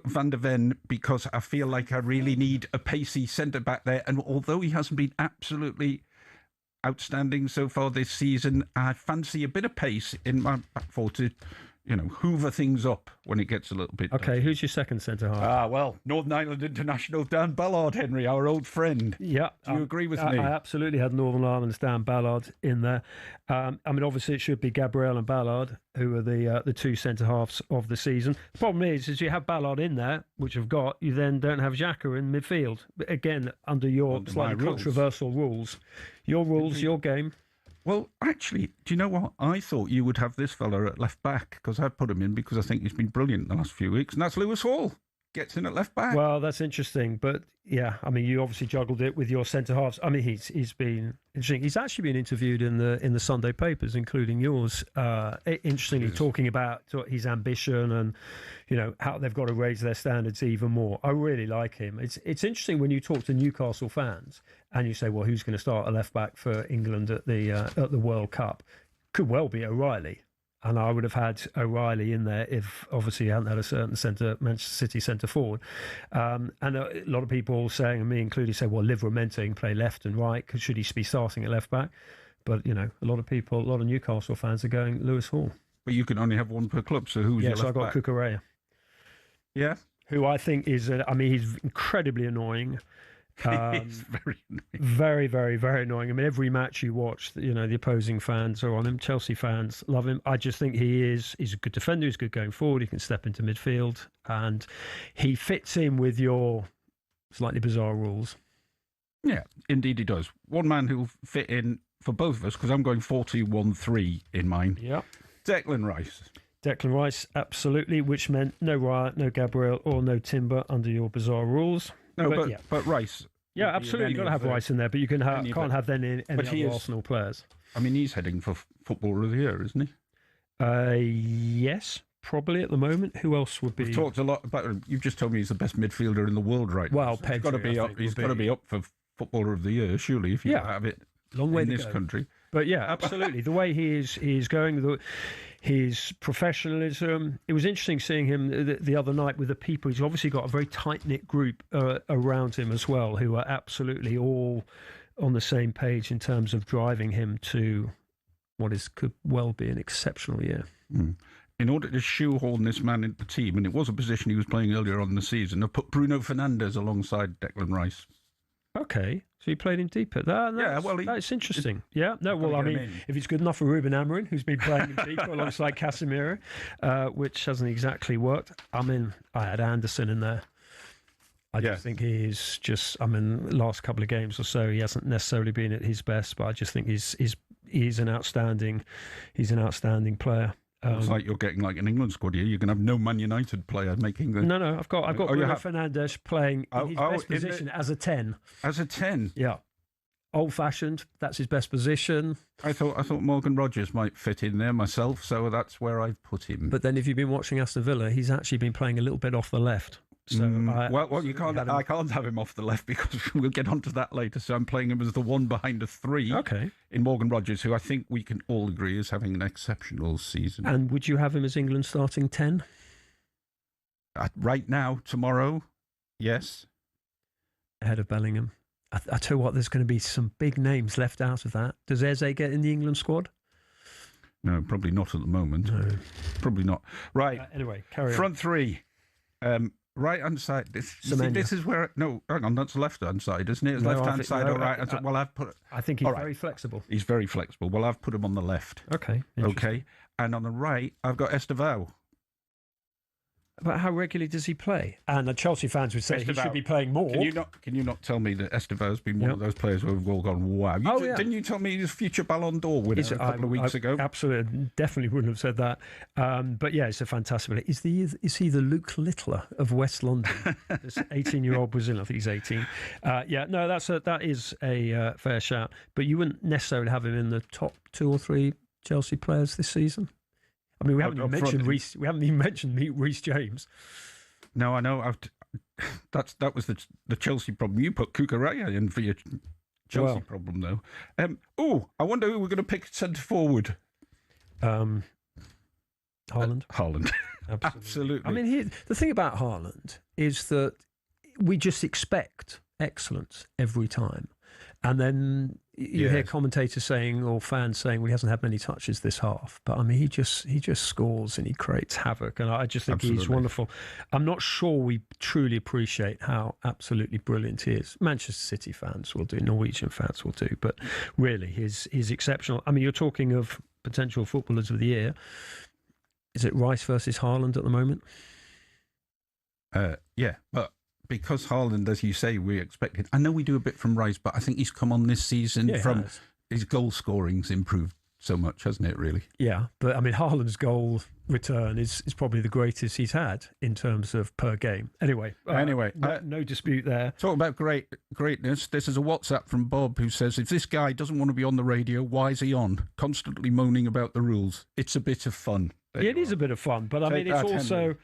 Van der Ven because I feel like I really need a pacey centre-back there. And although he hasn't been absolutely outstanding so far this season, I fancy a bit of pace in my back four to... hoover things up when it gets a little bit... Okay, dodgy. Who's your second centre-half? Well, Northern Ireland international Dan Ballard, Henry, our old friend. Yeah. Do you agree with me? I absolutely had Northern Ireland's Dan Ballard in there. I mean, obviously it should be Gabriel and Ballard, who are the 2 centre-halves of the season. The problem is you have Ballard in there, which you've got, you then don't have Xhaka in midfield. But again, under your slightly controversial rules. Your rules, your game. Well, actually, do you know what? I thought you would have this fella at left back because I put him in because I think he's been brilliant the last few weeks, and that's Lewis Hall. Gets in at left back. Well, that's interesting, but yeah, I mean, you obviously juggled it with your centre halves. I mean, he's been interesting. He's actually been interviewed in the Sunday papers, including yours. Interestingly, talking about his ambition and how they've got to raise their standards even more. I really like him. It's interesting when you talk to Newcastle fans and you say, well, who's going to start a left back for England at the World Cup? Could well be O'Reilly. And I would have had O'Reilly in there if, obviously, he hadn't had a certain Manchester City centre forward. And a lot of people saying, and me included, say, well, Livramento can play left and right. Should he be starting at left back? But, a lot of Newcastle fans are going Lewis Hall. But you can only have one per club, so who's your left back? Yes, I got Cucurella. Yeah? Who I think is, he's incredibly annoying. It's very annoying. Very, very, very annoying. I mean, every match you watch, the opposing fans are on him. Chelsea fans love him. I just think he's a good defender. He's good going forward. He can step into midfield. And he fits in with your slightly bizarre rules. Yeah, indeed he does. One man who'll fit in for both of us, because I'm going 4-2-1-3 in mine. Yeah. Declan Rice. Declan Rice, absolutely, which meant no Raya, no Gabriel, or no Timber under your bizarre rules. But Rice. Yeah, absolutely. You've got to have Rice in there, but you can't have then any other Arsenal players. I mean, he's heading for Footballer of the Year, isn't he? Yes, probably at the moment. Who else would be? We've talked a lot about him. You've just told me he's the best midfielder in the world right now. Well, So he's got to be up. He's got to be up for Footballer of the Year, surely, if you have it long way in to this go. country. But yeah, absolutely. The way he is going, his professionalism. It was interesting seeing him the other night with the people. He's obviously got a very tight-knit group around him as well, who are absolutely all on the same page in terms of driving him to what could well be an exceptional year. In order to shoehorn this man into the team, and it was a position he was playing earlier on in the season, I put Bruno Fernandes alongside Declan Rice. Okay, so you played him deeper. That's interesting. I mean, if it's good enough for Ruben Amorim, who's been playing him deeper alongside Casemiro, which hasn't exactly worked. I mean, I had Anderson in there. I just think he's last couple of games or so, he hasn't necessarily been at his best, but I just think he's an outstanding player. It's like you're getting like an England squad here. You can have no Man United player making the... No, I've got Bruno Fernandes playing in his best position as a 10. As a 10? Yeah. Old-fashioned, that's his best position. I thought Morgan Rogers might fit in there myself, so that's where I've put him. But then if you've been watching Aston Villa, he's actually been playing a little bit off the left. So you can't. I can't have him off the left because we'll get onto that later. So I'm playing him as the one behind a 3. Okay. In Morgan Rogers, who I think we can all agree is having an exceptional season. And would you have him as England starting 10? Right now, tomorrow, yes. Ahead of Bellingham. I tell you what, there's going to be some big names left out of that. Does Eze get in the England squad? No, probably not at the moment. No. Probably not. Right. Anyway, carry on. Front 3. Right hand side. This is where. No, hang on. That's left hand side, isn't it? It's left hand side or right hand side. Well, I've put. I think he's very flexible. He's very flexible. Well, I've put him on the left. Okay. And on the right, I've got Estevao. But how regularly does he play? And the Chelsea fans would say he should be playing more. Can you not tell me that Estevao's been one of those players where we've all gone, wow? Didn't you tell me he was future Ballon d'Or winner a couple of weeks ago? Absolutely, definitely wouldn't have said that. But yeah, it's a fantastic player. Is he the Luke Littler of West London? This 18-year-old Brazilian, I think he's 18. That is a fair shout. But you wouldn't necessarily have him in the top 2 or 3 Chelsea players this season. I mean, we haven't even mentioned Reece. We haven't even mentioned Reece James. No, I know. That was the Chelsea problem. You put Cucurella in for your Chelsea problem, though. I wonder who we're going to pick centre forward. Haaland. Haaland. Absolutely. I mean, the thing about Haaland is that we just expect excellence every time, and then you hear commentators saying or fans saying, well, he hasn't had many touches this half. But I mean, he just scores and he creates havoc. And I just think he's wonderful. I'm not sure we truly appreciate how absolutely brilliant he is. Manchester City fans will do, Norwegian fans will do. But really, he's exceptional. I mean, you're talking of potential footballers of the year. Is it Rice versus Haaland at the moment? Yeah, but because Haaland, as you say, we expected. I know we do a bit from Rice, but I think he's come on this season from his goal scoring's improved so much, hasn't it? Really? Yeah, but I mean, Haaland's goal return is probably the greatest he's had in terms of per game. Anyway, no dispute there. Talk about greatness. This is a WhatsApp from Bob who says, if this guy doesn't want to be on the radio, why is he on? Constantly moaning about the rules. It's a bit of fun. It is a bit of fun, but I mean, it's also. Henry.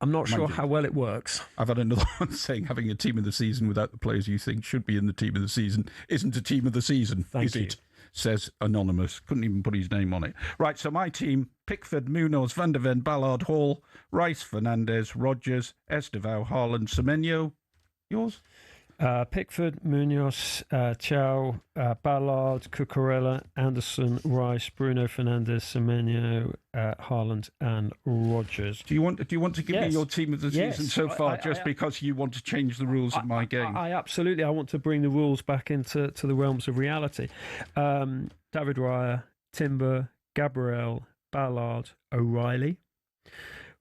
I'm not sure how well it works. I've had another one saying having a team of the season without the players you think should be in the team of the season isn't a team of the season, Thank you. It? Says Anonymous. Couldn't even put his name on it. Right, so my team, Pickford, Munoz, Van der Ven, Ballard, Hall, Rice, Fernandes, Rogers, Estevao, Haaland, Semenyo. Yours? Pickford, Munoz, Chow, Ballard, Cucurella, Anderson, Rice, Bruno Fernandes, Semenyo, Haaland, and Rogers. Do you want to give me your team of the season so far, because you want to change the rules of my game? I absolutely. I want to bring the rules back into the realms of reality. David Raya, Timber, Gabriel, Ballard, O'Reilly,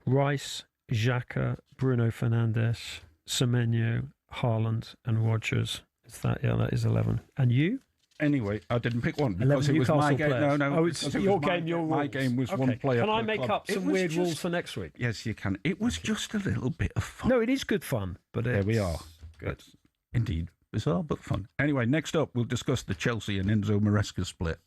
Rice, Xhaka, Bruno Fernandes, Semenyo, Haaland and Rogers. That is 11. And you? Anyway, I didn't pick one because it was my game. Players. No. It's your game, your rules. My game was one player. Can I make up some weird rules for next week? Yes, you can. It was just a little bit of fun. No, it is good fun. But there we are. Good. Indeed. Bizarre but fun. Anyway, next up, we'll discuss the Chelsea and Enzo Maresca split.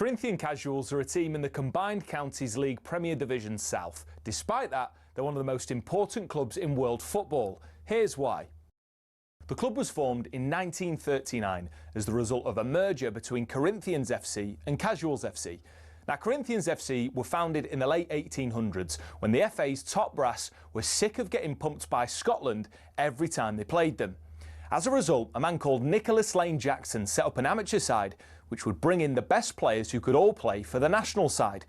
Corinthian Casuals are a team in the Combined Counties League Premier Division South. Despite that, they're one of the most important clubs in world football. Here's why. The club was formed in 1939 as the result of a merger between Corinthians FC and Casuals FC. Now, Corinthians FC were founded in the late 1800s when the FA's top brass were sick of getting pumped by Scotland every time they played them. As a result, a man called Nicholas Lane Jackson set up an amateur side which would bring in the best players who could all play for the national side.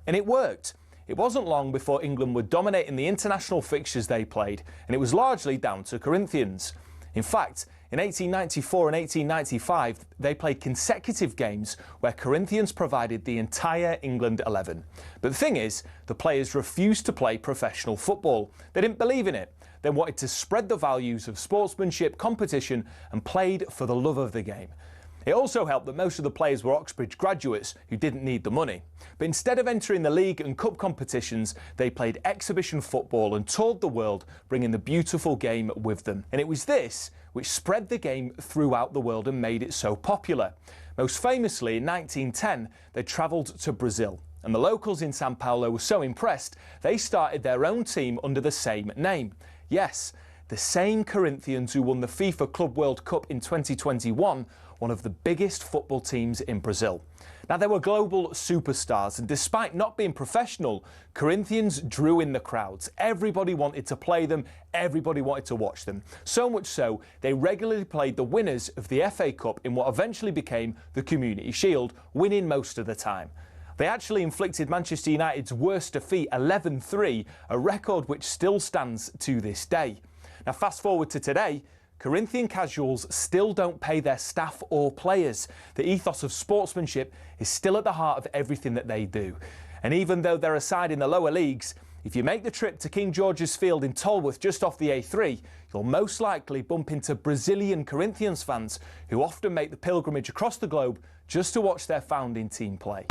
And it worked. It wasn't long before England were dominating the international fixtures they played, and it was largely down to Corinthians. In fact, in 1894 and 1895, they played consecutive games where Corinthians provided the entire England 11. But the thing is, the players refused to play professional football. They didn't believe in it. They wanted to spread the values of sportsmanship, competition, and played for the love of the game. It also helped that most of the players were Oxbridge graduates who didn't need the money. But instead of entering the league and cup competitions, they played exhibition football and toured the world, bringing the beautiful game with them. And it was this which spread the game throughout the world and made it so popular. Most famously, in 1910, they travelled to Brazil. And the locals in Sao Paulo were so impressed, they started their own team under the same name. Yes, the same Corinthians who won the FIFA Club World Cup in 2021, one of the biggest football teams in Brazil. Now, they were global superstars, and despite not being professional, Corinthians drew in the crowds. Everybody wanted to play them, everybody wanted to watch them. So much so, they regularly played the winners of the FA Cup in what eventually became the Community Shield, winning most of the time. They actually inflicted Manchester United's worst defeat, 11-3, a record which still stands to this day. Now, fast forward to today, Corinthian Casuals still don't pay their staff or players. The ethos of sportsmanship is still at the heart of everything that they do. And even though they're a side in the lower leagues, if you make the trip to King George's Field in Tolworth just off the A3, you'll most likely bump into Brazilian Corinthians fans who often make the pilgrimage across the globe just to watch their founding team play.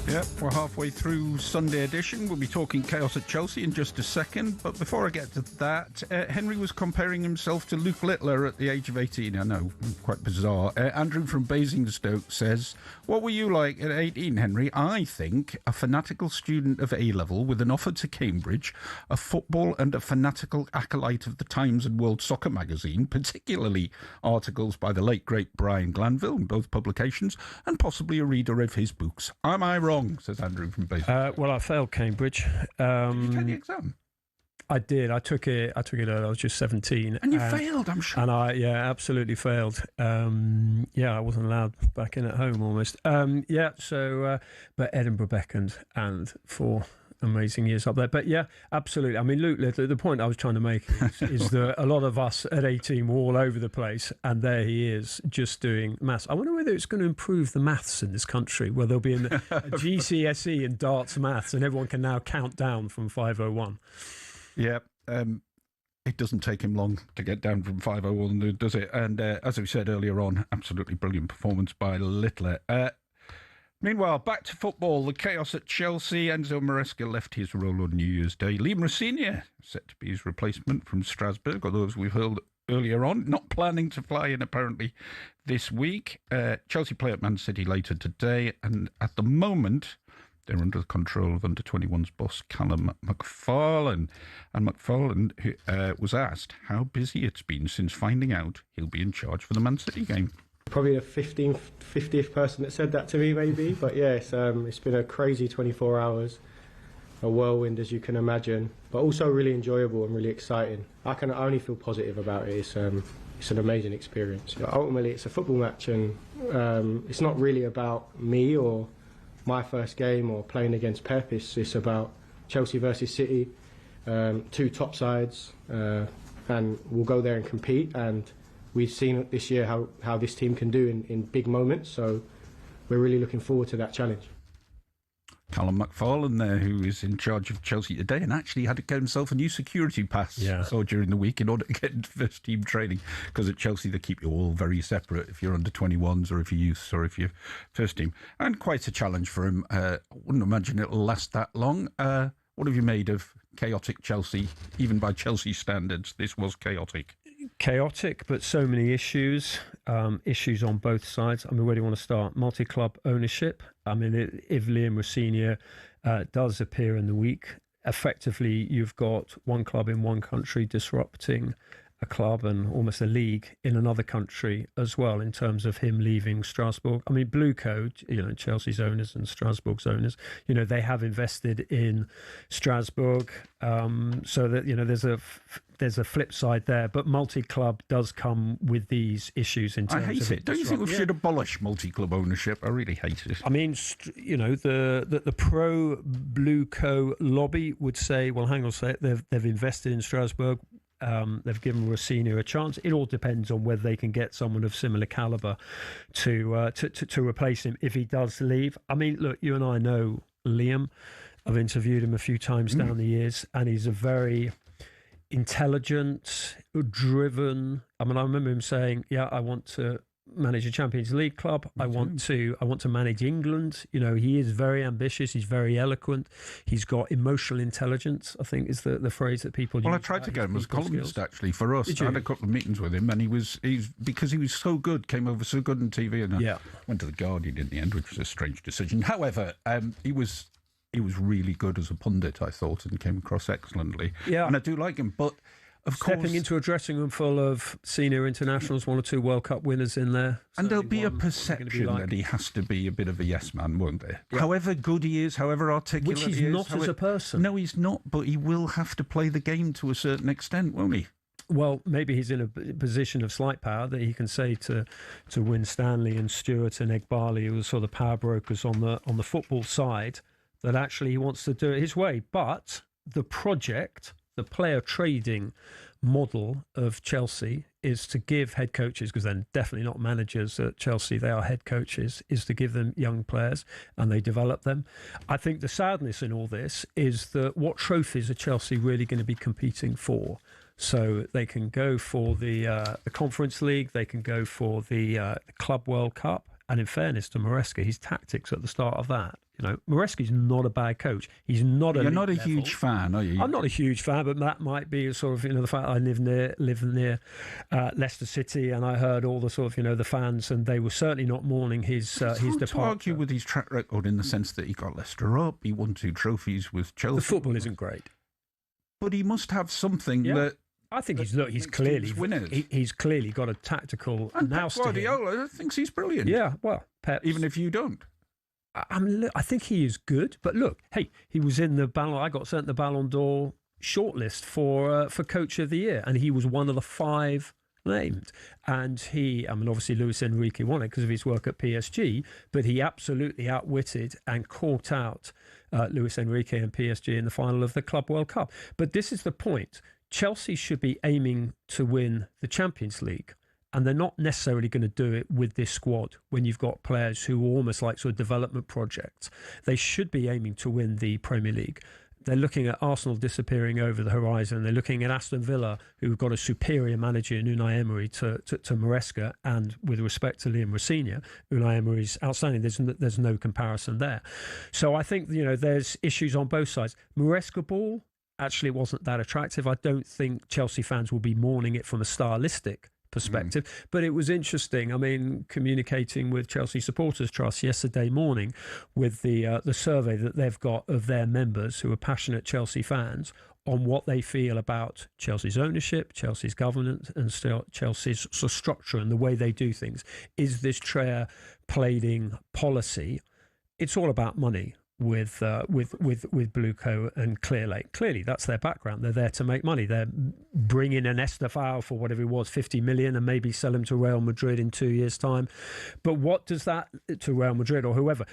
Yep, we're halfway through Sunday edition. We'll be talking chaos at Chelsea in just a second. But before I get to that, Henry was comparing himself to Luke Littler at the age of 18. I know, quite bizarre. Andrew from Basingstoke says, what were you like at 18, Henry? I think a fanatical student of A-level with an offer to Cambridge, a football and a fanatical acolyte of the Times and World Soccer magazine, particularly articles by the late, great Brian Glanville in both publications, and possibly a reader of his books. Am I wrong? Says Andrew from Basingstoke. Well, I failed Cambridge. Did you take the exam? I did. I took it. I was just 17, and you failed. I'm sure. And I absolutely failed. I wasn't allowed back in at home almost. But Edinburgh beckoned, and for amazing years up there. But yeah, absolutely. I mean, Luke Littler, the point I was trying to make is that a lot of us at 18 were all over the place, and there he is just doing maths. I wonder whether it's going to improve the maths in this country, where there'll be a GCSE in darts maths, and everyone can now count down from 501. Yeah. It doesn't take him long to get down from 501, does it? And as we said earlier on, absolutely brilliant performance by Littler. Meanwhile, back to football. The chaos at Chelsea. Enzo Maresca left his role on New Year's Day. Liam Rosenior set to be his replacement from Strasbourg, although as we've heard earlier on, not planning to fly in apparently this week. Chelsea play at Man City later today, and at the moment they're under the control of under-21s boss Callum McFarlane. And McFarlane was asked how busy it's been since finding out he'll be in charge for the Man City game. Probably the 50th person that said that to me, maybe. But yeah, it's been a crazy 24 hours, a whirlwind, as you can imagine, but also really enjoyable and really exciting. I can only feel positive about it. It's an amazing experience. Ultimately, it's a football match, and it's not really about me or my first game or playing against Pep. It's about Chelsea versus City, two top sides, and we'll go there and compete. And we've seen this year how this team can do in big moments, so we're really looking forward to that challenge. Callum McFarlane there, who is in charge of Chelsea today and actually had to get himself a new security pass during the week in order to get into first team training, because at Chelsea they keep you all very separate if you're under 21s or if you're youth or if you're first team. And quite a challenge for him. I wouldn't imagine it'll last that long. What have you made of chaotic Chelsea? Even by Chelsea standards, this was chaotic. Chaotic, but so many issues on both sides. I mean, where do you want to start? Multi-club ownership. I mean, if Liam Rosenior does appear in the week, effectively you've got one club in one country disrupting a club and almost a league in another country as well, in terms of him leaving Strasbourg. I mean, Blue Code, Chelsea's owners and Strasbourg's owners, they have invested in Strasbourg, so that, there's a flip side there, but multi-club does come with these issues in terms of... I hate it. Don't you think we should abolish multi-club ownership? I really hate it. I mean, the pro-Blue Co lobby would say, well, hang on a sec, they've invested in Strasbourg. They've given Rosenior a chance. It all depends on whether they can get someone of similar calibre to replace him if he does leave. I mean, look, you and I know Liam. I've interviewed him a few times down the years, and he's a very intelligent, driven. I mean, I remember him saying, "Yeah, I want to manage a Champions League club. I want to manage England. You know, he is very ambitious. He's very eloquent. He's got emotional intelligence, I think is the phrase that people use. Well, I tried to get him as columnist, actually, for us. I had a couple of meetings with him, and he's because he was so good, came over so good on TV, and I went to the Guardian in the end, which was a strange decision. However, he was really good as a pundit, I thought, and came across excellently. Yeah. And I do like him, but stepping into a dressing room full of senior internationals, 1 or 2 World Cup winners in there. And there'll be a perception that he has to be a bit of a yes man, won't there? Yeah. However good he is, however articulate he is. Which he's not as a person. No, he's not, but he will have to play the game to a certain extent, won't he? Well, maybe he's in a position of slight power that he can say to Win Stanley and Stewart and Egbali, who are sort of power brokers on the football side, that actually he wants to do it his way. But the project, the player trading model of Chelsea is to give head coaches, because they're definitely not managers at Chelsea, they are head coaches, is to give them young players and they develop them. I think the sadness in all this is that what trophies are Chelsea really going to be competing for? So they can go for the Conference League, they can go for the Club World Cup, and in fairness to Maresca, his tactics at the start of that. You know, Maresca's not a bad coach. He's not a. You're not a huge fan, are you? I'm not a huge fan, but that might be sort of, you know, the fact I live near Leicester City, and I heard all the sort of, you know, the fans, and they were certainly not mourning his departure. To argue with his track record in the sense that he got Leicester up, he won 2 trophies with Chelsea. The football isn't great, but he must have something that. I think he's clearly got a tactical nous to him. Guardiola thinks he's brilliant. Yeah, well, Pep, even if you don't. I think he is good, but look, hey, he was in the Ballon. I got sent the Ballon d'Or shortlist for Coach of the Year, and he was one of the 5 named. And obviously Luis Enrique won it because of his work at PSG, but he absolutely outwitted and caught out Luis Enrique and PSG in the final of the Club World Cup. But this is the point. Chelsea should be aiming to win the Champions League, and they're not necessarily going to do it with this squad when you've got players who are almost like sort of development projects. They should be aiming to win the Premier League. They're looking at Arsenal disappearing over the horizon. They're looking at Aston Villa, who've got a superior manager in Unai Emery to Maresca, and with respect to Liam Rossini, Unai Emery's outstanding. There's no comparison there. So I think, you know, there's issues on both sides. Maresca ball actually wasn't that attractive. I don't think Chelsea fans will be mourning it from a stylistic perspective, but it was interesting. I mean, communicating with Chelsea Supporters Trust yesterday morning with the survey that they've got of their members who are passionate Chelsea fans on what they feel about Chelsea's ownership, Chelsea's governance, and Chelsea's sort of structure and the way they do things. Is this Traore plating policy? It's all about money with Blueco and Clearlake. Clearly, that's their background. They're there to make money. They're bringing an Estefao for whatever it was, 50 million, and maybe sell him to Real Madrid in 2 years' time. But what does that, to Real Madrid or whoever,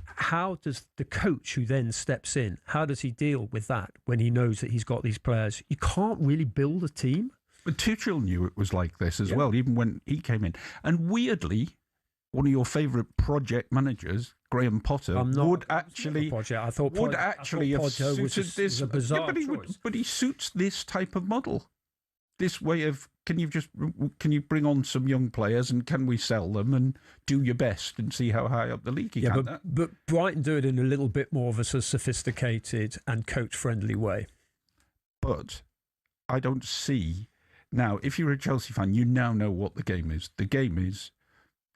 how does the coach who then steps in, how does he deal with that when he knows that he's got these players? You can't really build a team. But Tuchel knew it was like this as well, even when he came in. And weirdly, one of your favourite project managers, Graham Potter, would actually have suited this. A bizarre choice. But he suits this type of model. This way of can you bring on some young players and can we sell them and do your best and see how high up the league you can. But Brighton do it in a little bit more of a sort of sophisticated and coach-friendly way. But I don't see now. If you're a Chelsea fan, you now know what the game is. The game is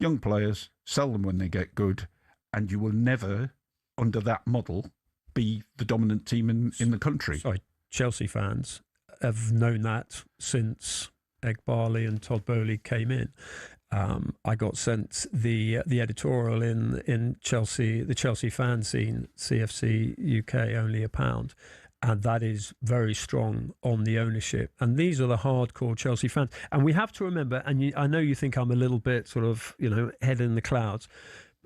young players, sell them when they get good, and you will never, under that model, be the dominant team in the country. Sorry, Chelsea fans have known that since Egbali and Todd Bowley came in. I got sent the editorial in Chelsea, the Chelsea fanzine, CFC UK, only £1. And that is very strong on the ownership. And these are the hardcore Chelsea fans. And we have to remember, and I know you think I'm a little bit sort of, you know, head in the clouds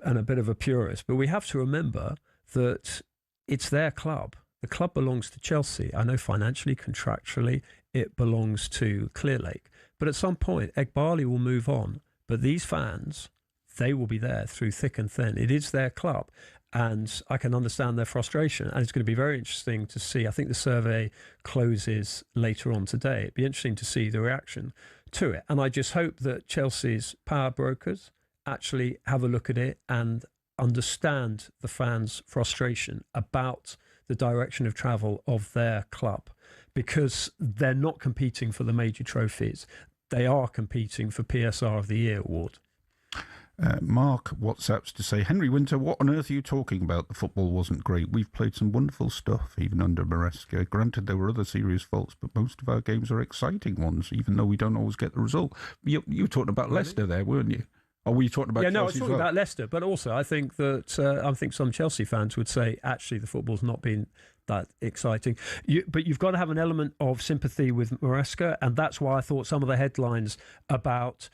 and a bit of a purist, but we have to remember that it's their club. The club belongs to Chelsea. I know financially, contractually, it belongs to Clearlake. But at some point, Egbali will move on. But these fans, they will be there through thick and thin. It is their club. And I can understand their frustration. And it's going to be very interesting to see. I think the survey closes later on today. It'd be interesting to see the reaction to it. And I just hope that Chelsea's power brokers actually have a look at it and understand the fans' frustration about the direction of travel of their club, because they're not competing for the major trophies. They are competing for PSR of the Year award. Mark WhatsApps to say, Henry Winter, what on earth are you talking about? The football wasn't great. We've played some wonderful stuff, even under Maresca. Granted, there were other serious faults, but most of our games are exciting ones, even though we don't always get the result. You were talking about Leicester there, weren't you? Or were you talking about Chelsea? No, I was talking about Leicester, but also I think that I think some Chelsea fans would say, actually, the football's not been that exciting. But you've got to have an element of sympathy with Maresca, and that's why I thought some of the headlines about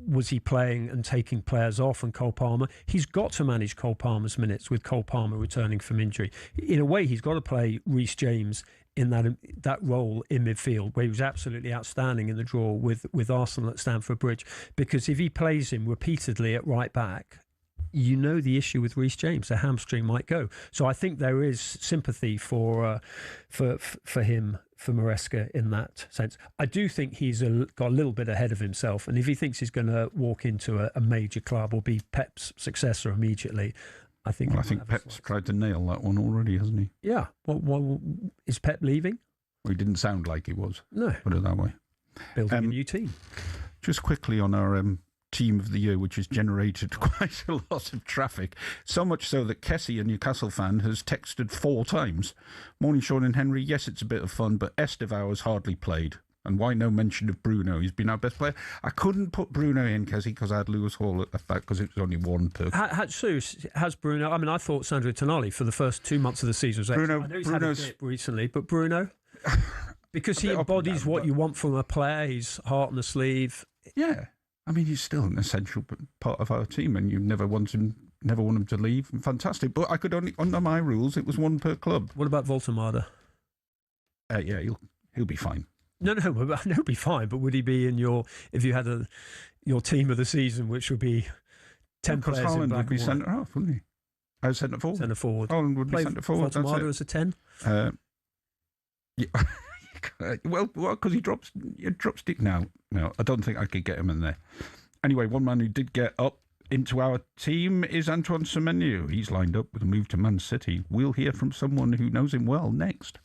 was he playing and taking players off and Cole Palmer, he's got to manage Cole Palmer's minutes with Cole Palmer returning from injury. In a way, he's got to play Reece James in that role in midfield, where he was absolutely outstanding in the draw with Arsenal at Stamford Bridge, because if he plays him repeatedly at right back, you know the issue with Reece James, the hamstring might go. So I think there is sympathy for him, for Maresca in that sense. I do think he's got a little bit ahead of himself, and if he thinks he's going to walk into a major club or be Pep's successor immediately, I think Pep's tried to nail that one already, hasn't he? Yeah. Well, is Pep leaving? Well, he didn't sound like he was. No. Put it that way. Building a new team. Just quickly on our team of the year, which has generated quite a lot of traffic, so much so that Kessie, a Newcastle fan, has texted 4 times. Morning, Shaun and Henry. Yes, it's a bit of fun, but Estevao has hardly played. And why no mention of Bruno? He's been our best player. I couldn't put Bruno in, Kessie, because I had Lewis Hall at the fact, because it was only one per. Has Bruno? I mean, I thought Sandro Tonali for the first 2 months of the season was excellent. I know he's had a dip recently, but Bruno, because he embodies what you want from a player. He's heart on the sleeve. Yeah. I mean, he's still an essential part of our team, and you never want him to leave. Fantastic. But I could only, under my rules, it was 1 per club. What about Voltemada? Yeah, he'll be fine. No, he'll be fine. But would he be in if you had your team of the season, which would be 10 players in black and white? Holland would be centre half, wouldn't he? I was centre forward. Centre forward. Holland would be centre forward. Voltemada as a 10. Yeah. Well, because he drops stick now. No, I don't think I could get him in there. Anyway, one man who did get up into our team is Antoine Semenyo. He's lined up with a move to Man City. We'll hear from someone who knows him well next.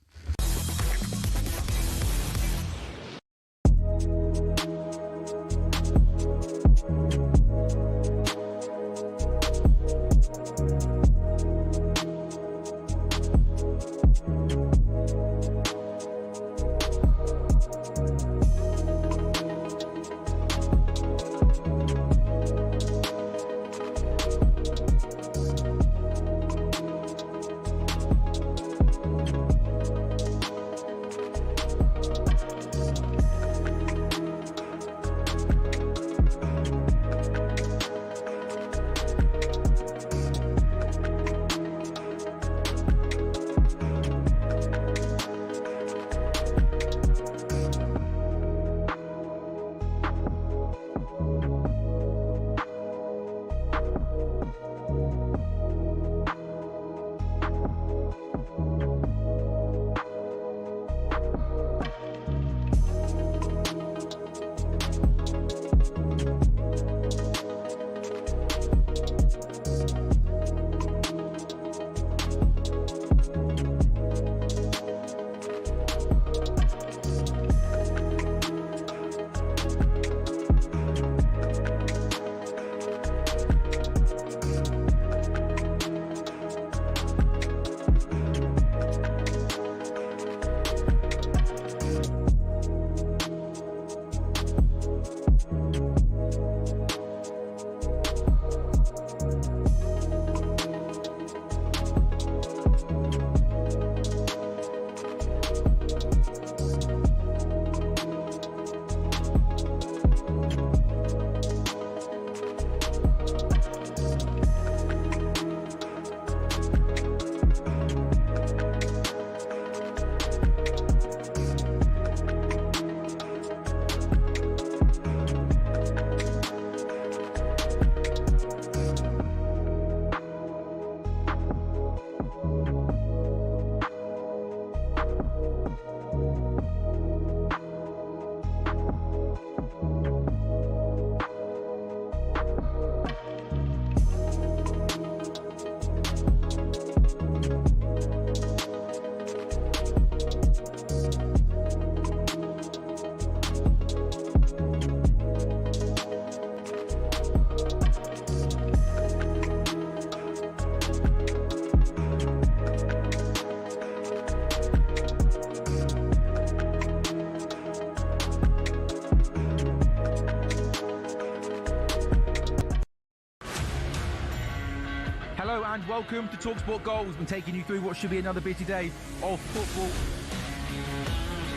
Welcome to talkSPORT Goals. We've been taking you through what should be another busy day of football.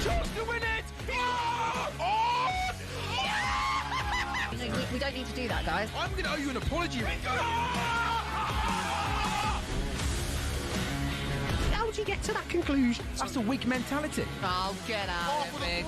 Chance to win it! We don't need to do that, guys. I'm going to owe you an apology. How would you get to that conclusion? That's a weak mentality. Oh, get out of it.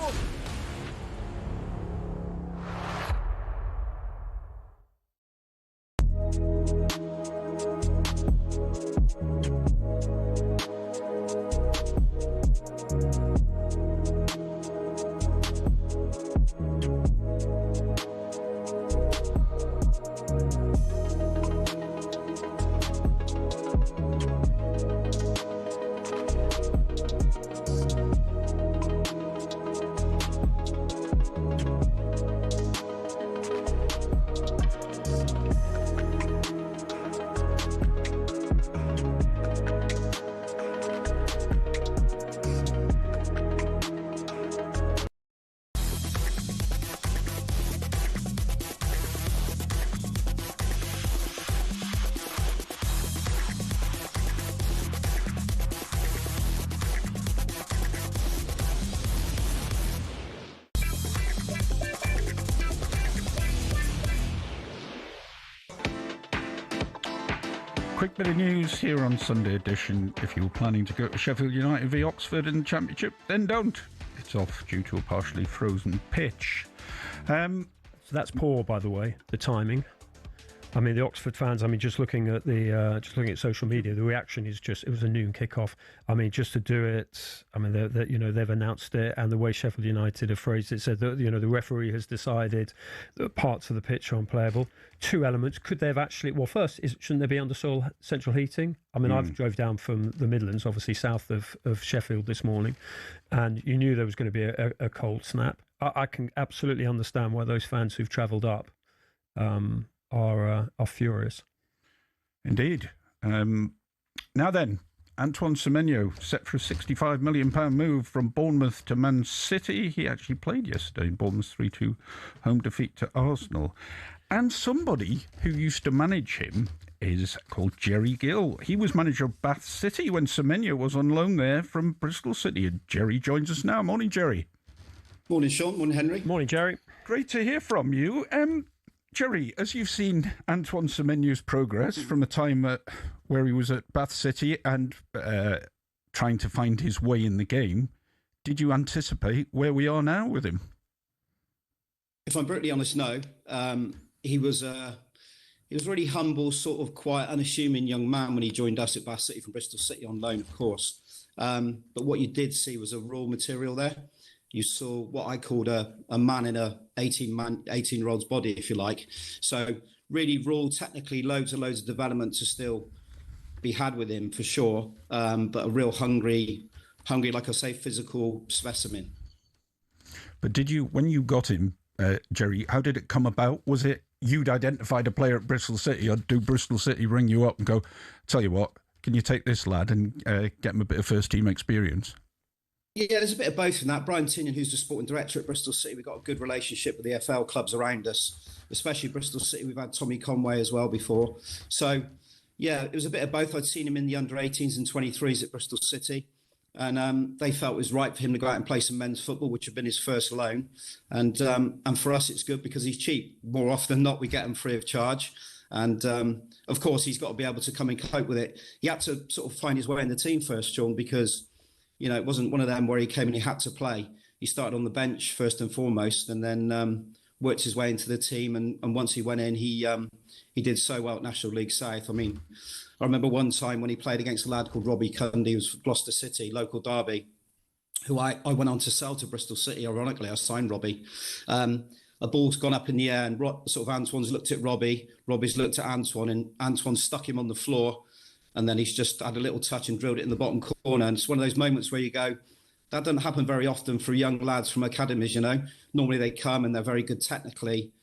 Quick bit of news here on Sunday edition. If you were planning to go to Sheffield United v Oxford in the Championship, then don't. It's off due to a partially frozen pitch. So that's poor, by the way, the timing. I mean, the Oxford fans, I mean, just looking at social media, the reaction is just, it was a noon kickoff. I mean, just to do it, I mean, they've announced it, and the way Sheffield United have phrased it said that, the referee has decided that parts of the pitch are unplayable. Two elements. Could they have actually, well, first, shouldn't there be undersoil central heating? I mean, I've drove down from the Midlands, obviously south of Sheffield this morning, and you knew there was going to be a cold snap. I can absolutely understand why those fans who've travelled up are furious. Indeed. Now then, Antoine Semenyo set for a £65 million move from Bournemouth to Man City. He actually played yesterday in Bournemouth's 3-2 home defeat to Arsenal. And somebody who used to manage him is called Jerry Gill. He was manager of Bath City when Semenyo was on loan there from Bristol City. And Jerry joins us now. Morning, Jerry. Morning, Shaun. Morning, Henry. Morning, Jerry. Great to hear from you. Jerry, as you've seen Antoine Semenyo's progress from a time where he was at Bath City and trying to find his way in the game, did you anticipate where we are now with him? If I'm brutally honest, no. He was a really humble, sort of quiet, unassuming young man when he joined us at Bath City from Bristol City on loan, of course. But what you did see was a raw material there. You saw what I called a man in a 18-year-old's body, if you like. So really raw, technically, loads of development to still be had with him for sure. But a real hungry, like I say, physical specimen. But when you got him, Jerry, how did it come about? Was it you'd identified a player at Bristol City, or do Bristol City ring you up and go, tell you what, can you take this lad and get him a bit of first-team experience? Yeah, there's a bit of both in that. Brian Tinian, who's the sporting director at Bristol City, we've got a good relationship with the FL clubs around us, especially Bristol City. We've had Tommy Conway as well before. So, yeah, it was a bit of both. I'd seen him in the under-18s and 23s at Bristol City, and they felt it was right for him to go out and play some men's football, which had been his first loan. And for us, it's good because he's cheap. More often than not, we get him free of charge. And, of course, he's got to be able to come and cope with it. He had to sort of find his way in the team first, Shaun, because it wasn't one of them where he came and he had to play. He started on the bench first and foremost, and then worked his way into the team. And once he went in, he did so well at National League South. I mean, I remember one time when he played against a lad called Robbie Cundy, who was Gloucester City, local derby, who I went on to sell to Bristol City. Ironically, I signed Robbie. A ball's gone up in the air, and sort of Antoine's looked at Robbie. Robbie's looked at Antoine, and Antoine stuck him on the floor. And then he's just had a little touch and drilled it in the bottom corner. And it's one of those moments where you go, that doesn't happen very often for young lads from academies, Normally they come and they're very good technically.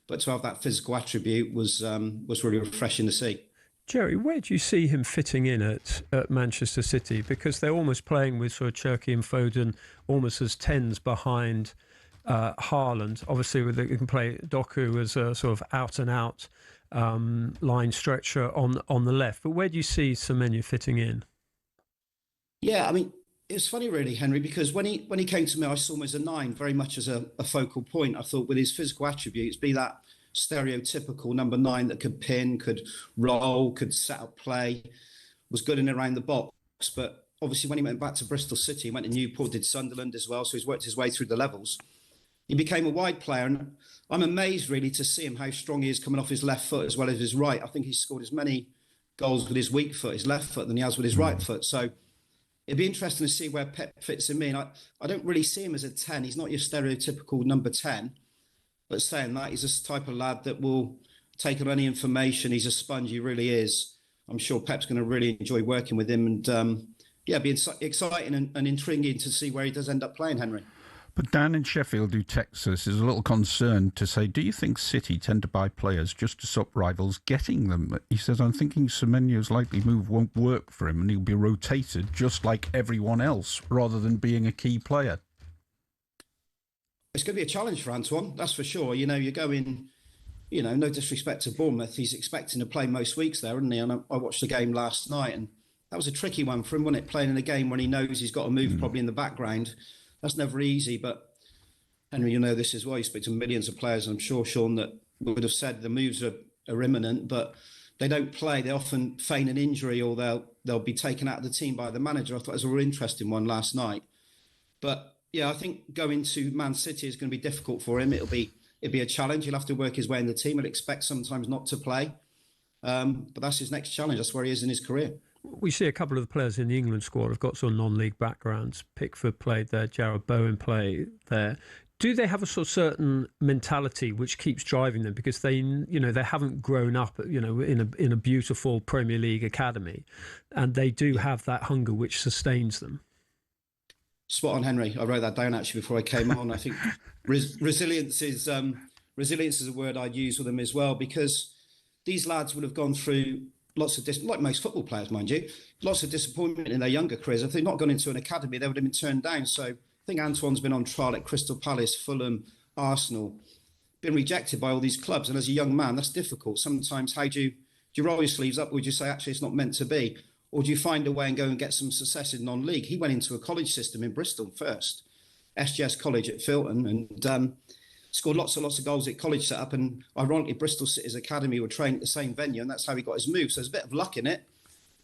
But to have that physical attribute was really refreshing to see. Jerry, where do you see him fitting in at Manchester City? Because they're almost playing with sort of Cherki and Foden almost as 10s behind Haaland. Obviously, you can play Doku as a sort of out-and-out line stretcher on the left. But where do you see Semenyo fitting in? Yeah, I mean, it's funny really, Henry, because when he came to me, I saw him as a 9, very much as a focal point. I thought with his physical attributes, be that stereotypical number 9 that could pin, could roll, could set up play, was good in and around the box. But obviously when he went back to Bristol City, he went to Newport, did Sunderland as well, so he's worked his way through the levels. He became a wide player, and I'm amazed really to see him, how strong he is coming off his left foot as well as his right. I think he's scored as many goals with his weak foot, his left foot, than he has with his right foot. So it'd be interesting to see where Pep fits him in. I don't really see him as a 10. He's not your stereotypical number 10. But saying that, he's this type of lad that will take on any information. He's a sponge, he really is. I'm sure Pep's going to really enjoy working with him. And it'd be exciting and intriguing to see where he does end up playing, Henry. But Dan in Sheffield, who texts us, is a little concerned to say, do you think City tend to buy players just to stop rivals getting them? He says, I'm thinking Semenyo's likely move won't work for him and he'll be rotated just like everyone else rather than being a key player. It's going to be a challenge for Antoine, that's for sure. You know, you're going, no disrespect to Bournemouth, he's expecting to play most weeks there, isn't he? And I watched the game last night and that was a tricky one for him, wasn't it? Playing in a game when he knows he's got to move probably in the background. That's never easy, but Henry, you know this as well. You speak to millions of players, and I'm sure, Shaun, that would have said the moves are imminent, but they don't play. They often feign an injury or they'll be taken out of the team by the manager. I thought it was a real interesting one last night. But yeah, I think going to Man City is going to be difficult for him. It'll be a challenge. He'll have to work his way in the team. He'll expect sometimes not to play. But that's his next challenge. That's where he is in his career. We see a couple of the players in the England squad have got sort of non-league backgrounds. Pickford played there, Jarrod Bowen played there. Do they have a sort of certain mentality which keeps driving them because they haven't grown up, in a beautiful Premier League academy, and they do have that hunger which sustains them? Spot on, Henry. I wrote that down actually before I came on. I think resilience is a word I'd use with them as well, because these lads would have gone through lots of like most football players, mind you, lots of disappointment in their younger careers. If they'd not gone into an academy, they would have been turned down. So I think Antoine's been on trial at Crystal Palace, Fulham, Arsenal, been rejected by all these clubs. And as a young man, that's difficult. Sometimes how do you roll your sleeves up? Or would you say, actually, it's not meant to be? Or do you find a way and go and get some success in non-league? He went into a college system in Bristol first, SGS College at Filton, and scored lots of goals at college setup. And ironically, Bristol City's academy were trained at the same venue, and that's how he got his move. So there's a bit of luck in it,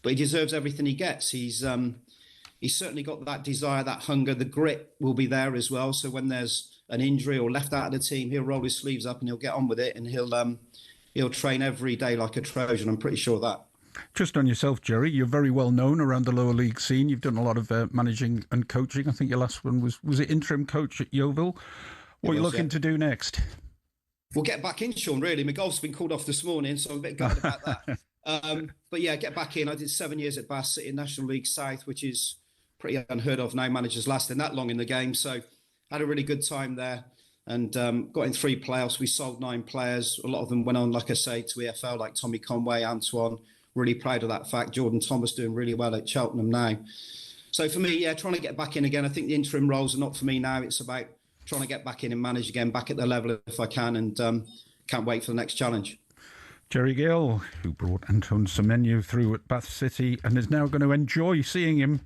but he deserves everything he gets. He's certainly got that desire, that hunger. The grit will be there as well. So when there's an injury or left out of the team, he'll roll his sleeves up and he'll get on with it, and he'll train every day like a Trojan. I'm pretty sure of that. Just on yourself, Jerry, you're very well known around the lower league scene. You've done a lot of managing and coaching. I think your last one was it interim coach at Yeovil? What are you looking to do next? We'll get back in, Shaun, really. My golf's been called off this morning, so I'm a bit gutted about that. But yeah, get back in. I did 7 years at Bath City National League South, which is pretty unheard of now, managers lasting that long in the game. So had a really good time there and got in 3 playoffs. We sold 9 players. A lot of them went on, like I say, to EFL, like Tommy Conway, Antoine. Really proud of that fact. Jordan Thomas doing really well at Cheltenham now. So for me, yeah, trying to get back in again. I think the interim roles are not for me now. It's about trying to get back in and manage again, back at the level if I can, and can't wait for the next challenge. Jerry Gill, who brought Antoine Semenyo through at Bath City and is now going to enjoy seeing him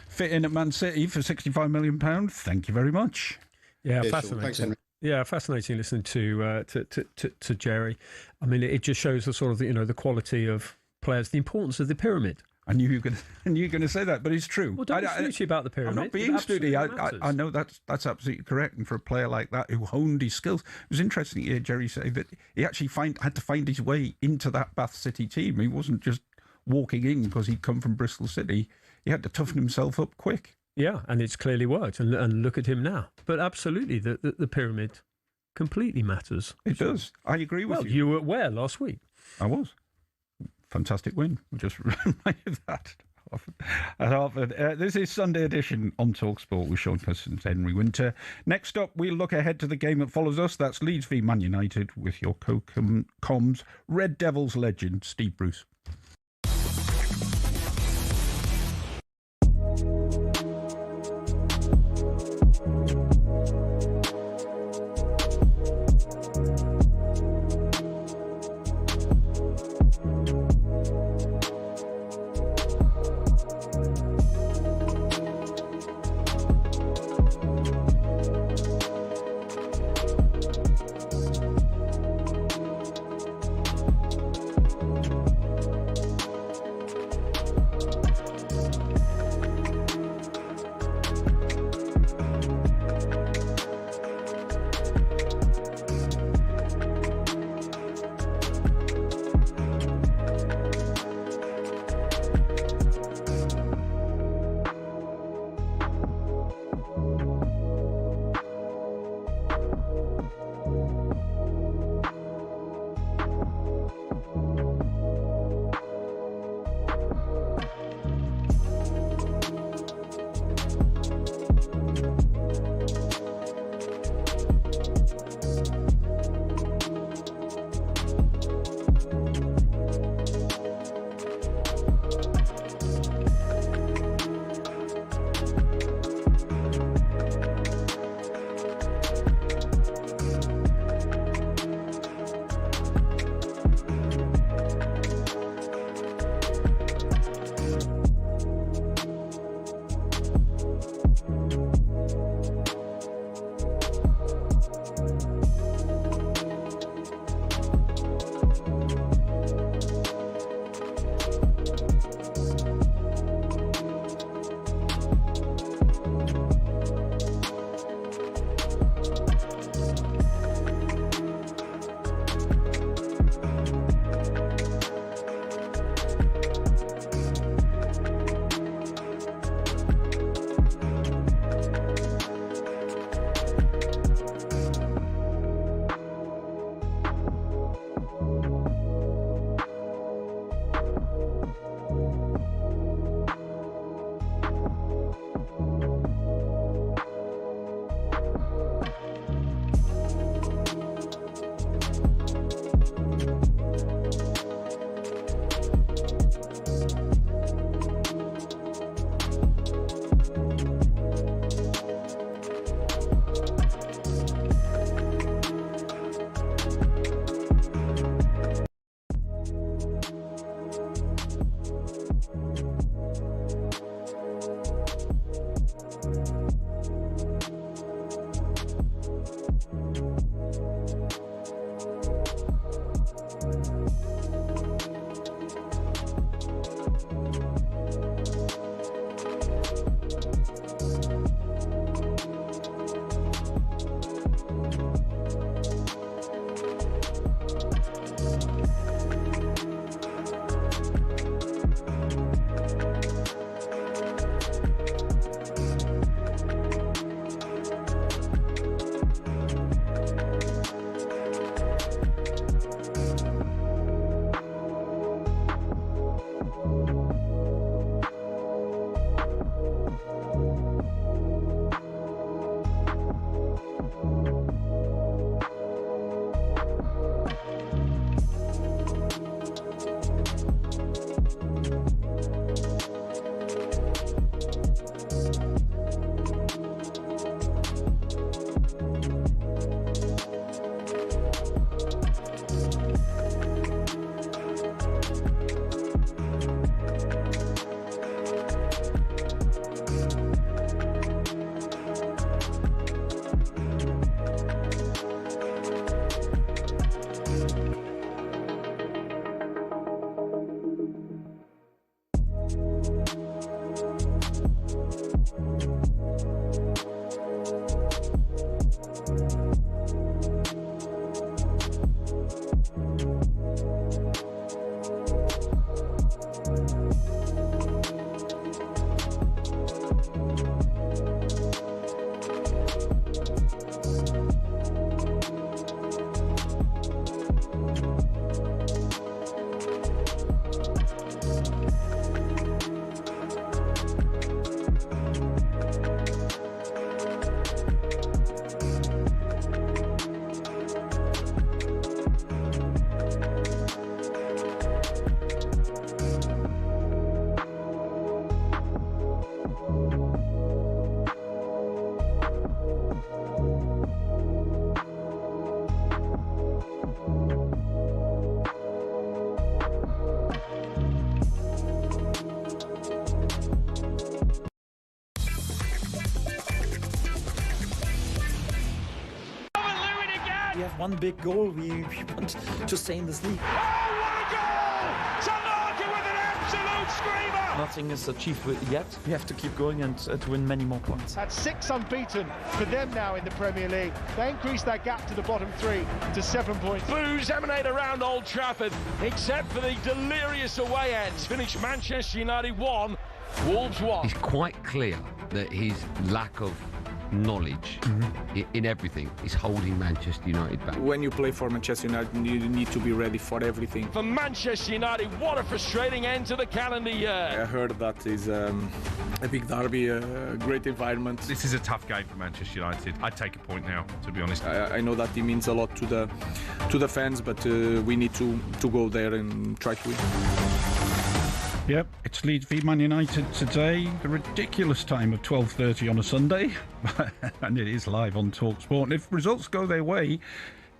fit in at Man City for £65 million. Thank you very much. Yeah, fascinating. Yeah, fascinating listening to Jerry. I mean, it just shows the sort of the quality of players, the importance of the pyramid. I knew you were going to say that, but it's true. Well, don't be snooty about the pyramid. I'm not being snooty. I know that's absolutely correct. And for a player like that who honed his skills, it was interesting to hear Jerry say that he actually had to find his way into that Bath City team. He wasn't just walking in because he'd come from Bristol City. He had to toughen himself up quick. Yeah, and it's clearly worked. And look at him now. But absolutely, the pyramid completely matters. It does. I agree with you. You were where last week? I was. Fantastic win. We just reminded that. At Harvard. This is Sunday edition on talkSPORT with Shaun, Custis and Henry Winter. Next up, we'll look ahead to the game that follows us. That's Leeds v Man United with your co-comms Red Devils legend, Steve Bruce. we have one big goal. We want to stay in this league. Oh, what a goal! Salata with an absolute screamer! Nothing is achieved yet. We have to keep going and to win many more points. That's 6 unbeaten for them now in the Premier League. They increased that gap to the bottom 3 to 7 points. Boos emanate around Old Trafford, except for the delirious away ends. Finished Manchester United 1, Wolves 1. It's quite clear that his lack of knowledge in everything is holding Manchester United back. When you play for Manchester United, you need to be ready for everything. For Manchester United, what a frustrating end to the calendar year. I heard that is a big derby, a great environment. This is a tough game for Manchester United. I'd take a point now, to be honest. I know that it means a lot to the fans, but we need to go there and try to win. Yep, it's Leeds v Man United today. The ridiculous time of 12:30 on a Sunday. And it is live on talkSPORT. And if results go their way,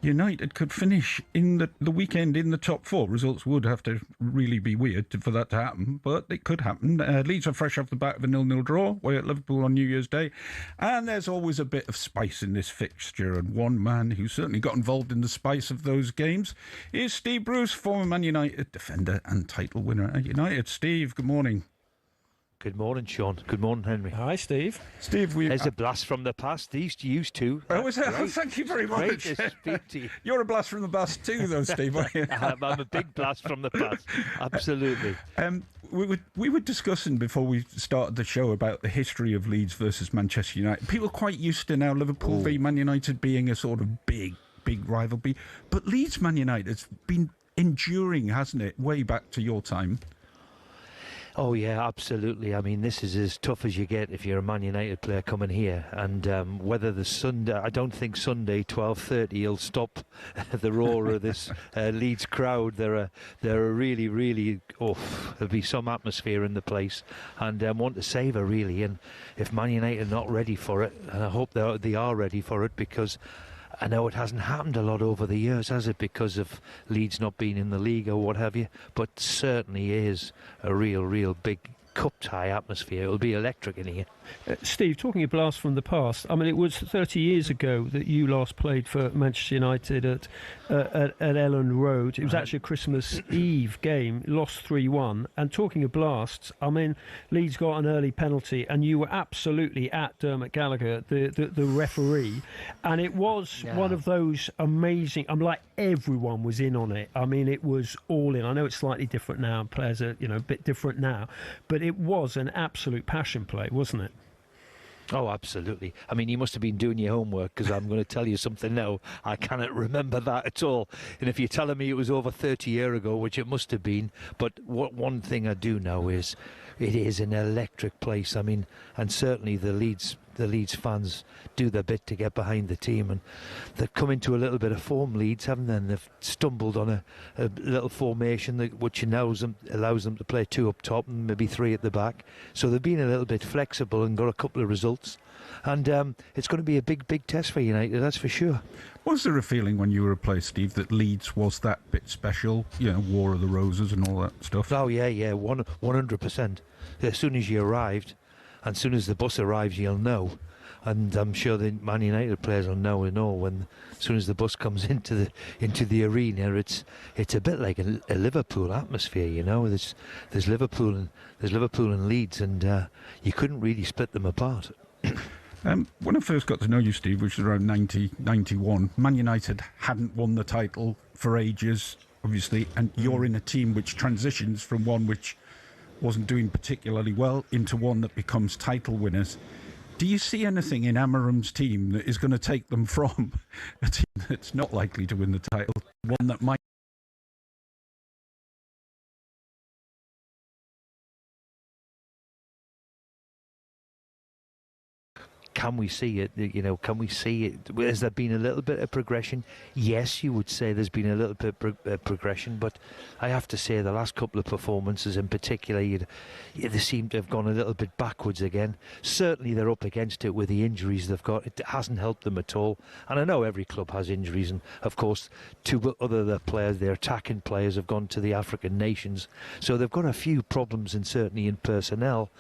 United could finish in the weekend in the top 4. Results would have to really be weird for that to happen, but it could happen. Leeds are fresh off the back of a 0-0 draw away at Liverpool on New Year's Day, and there's always a bit of spice in this fixture, and one man who certainly got involved in the spice of those games is Steve Bruce, former Man United defender and title winner at United. Steve, good morning. Good morning, Shaun. Good morning, Henry. Hi, Steve. Steve, there's a blast from the past. These used to. Oh, thank you very much. Great to speak to you. You're a blast from the past too, though, Steve. I'm a big blast from the past. Absolutely. We were discussing before we started the show about the history of Leeds versus Manchester United. People are quite used to now Liverpool v Man United being a sort of big rivalry, but Leeds Man United's been enduring, hasn't it, way back to your time? Oh yeah, absolutely. I mean, this is as tough as you get if you're a Man United player coming here. And whether the Sunday, I don't think Sunday 12:30 will stop the roar of this Leeds crowd. They're a really there'll be some atmosphere in the place, and one to savour really. And if Man United are not ready for it, and I hope they are ready for it, because I know it hasn't happened a lot over the years, has it, because of Leeds not being in the league or what have you, but certainly is a real big cup-tie atmosphere. It'll be electric in here. Steve, talking of blast from the past, I mean, it was 30 years ago that you last played for Manchester United at Ellen Road. It was actually a Christmas Eve game, lost 3-1. And talking of blasts, I mean, Leeds got an early penalty, and you were absolutely at Dermot Gallagher, the referee. And it was one of those amazing, like everyone was in on it. I mean, it was all in. I know it's slightly different now, players are, a bit different now, but it was an absolute passion play, wasn't it? Oh, absolutely. I mean, you must have been doing your homework, because I'm going to tell you something now. I cannot remember that at all. And if you're telling me it was over 30 years ago, which it must have been, but one thing I do know is it is an electric place. I mean, and certainly the Leeds fans do their bit to get behind the team, and they've come into a little bit of form, Leeds, haven't they? And they've stumbled on a little formation which allows them to play 2 up top and maybe 3 at the back. So they've been a little bit flexible and got a couple of results. And it's going to be a big test for United, that's for sure. Was there a feeling when you were a player, Steve, that Leeds was that bit special? War of the Roses and all that stuff? Oh, yeah, 100%. As soon as you arrived, and as soon as the bus arrives, you'll know. And I'm sure the Man United players will know and all when, as soon as the bus comes into the arena, it's a bit like a Liverpool atmosphere, There's Liverpool and Leeds, and you couldn't really split them apart. When I first got to know you, Steve, which was around 91, Man United hadn't won the title for ages, obviously, and you're in a team which transitions from one which wasn't doing particularly well into one that becomes title winners. Do you see anything in Amarim's team that is going to take them from a team that's not likely to win the title, one that might? Can we see it? Can we see it? Has there been a little bit of progression? Yes, you would say there's been a little bit of progression, but I have to say the last couple of performances in particular, they seem to have gone a little bit backwards again. Certainly they're up against it with the injuries they've got. It hasn't helped them at all. And I know every club has injuries, and of course, 2 other players, their attacking players, have gone to the African nations. So they've got a few problems, and certainly in personnel.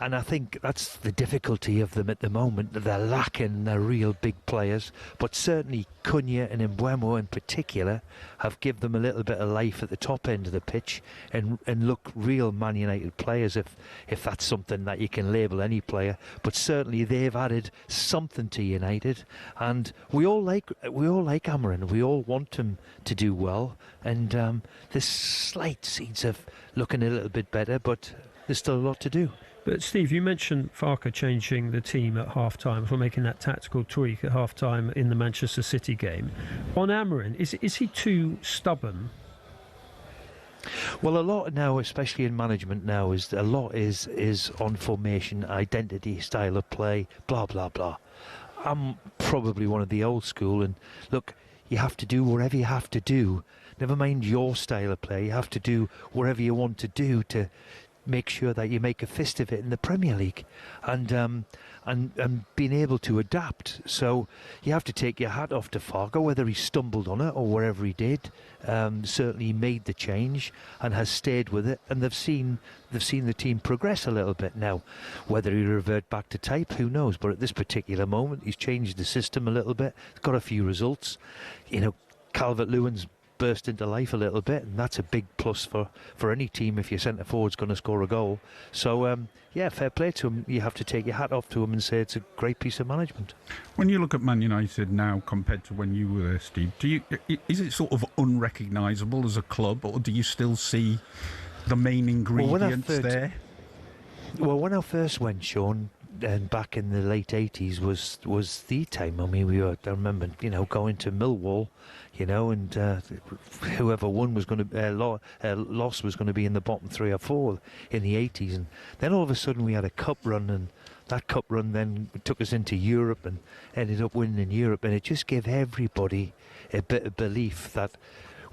And I think that's the difficulty quality of them at the moment. They're lacking the real big players, but certainly Cunha and Mbeumo in particular have given them a little bit of life at the top end of the pitch and look real Man United players, if that's something that you can label any player. But certainly they've added something to United, and we all like Amarin. We all want him to do well, and there's slight seeds of looking a little bit better, but there's still a lot to do. But Steve, you mentioned Farke changing the team at half-time, for making that tactical tweak at half-time in the Manchester City game. On Amarin, is he too stubborn? Well, a lot now, especially in management now, is on formation, identity, style of play, blah, blah, blah. I'm probably one of the old school, and look, you have to do whatever you have to do. Never mind your style of play, you have to do whatever you want to do to make sure that you make a fist of it in the Premier League, and being able to adapt. So you have to take your hat off to Farke, whether he stumbled on it or wherever he did. Certainly he made the change and has stayed with it, and they've seen the team progress a little bit now. Whether he revert back to type, who knows? But at this particular moment, he's changed the system a little bit. Got a few results. You know, Calvert-Lewin's burst into life a little bit, and that's a big plus for any team if your centre forward's going to score a goal. So yeah, fair play to him. You have to take your hat off to him and say it's a great piece of management. When you look at Man United now compared to when you were there, Steve, is it sort of unrecognisable as a club, or do you still see the main ingredients there? Well, when I first went, Shaun, and back in the late 80s was the time. I mean, I remember, going to Millwall, and whoever won was going to loss was going to be in the bottom 3 or 4 in the 80s, and then all of a sudden we had a cup run, and that cup run then took us into Europe and ended up winning in Europe, and it just gave everybody a bit of belief that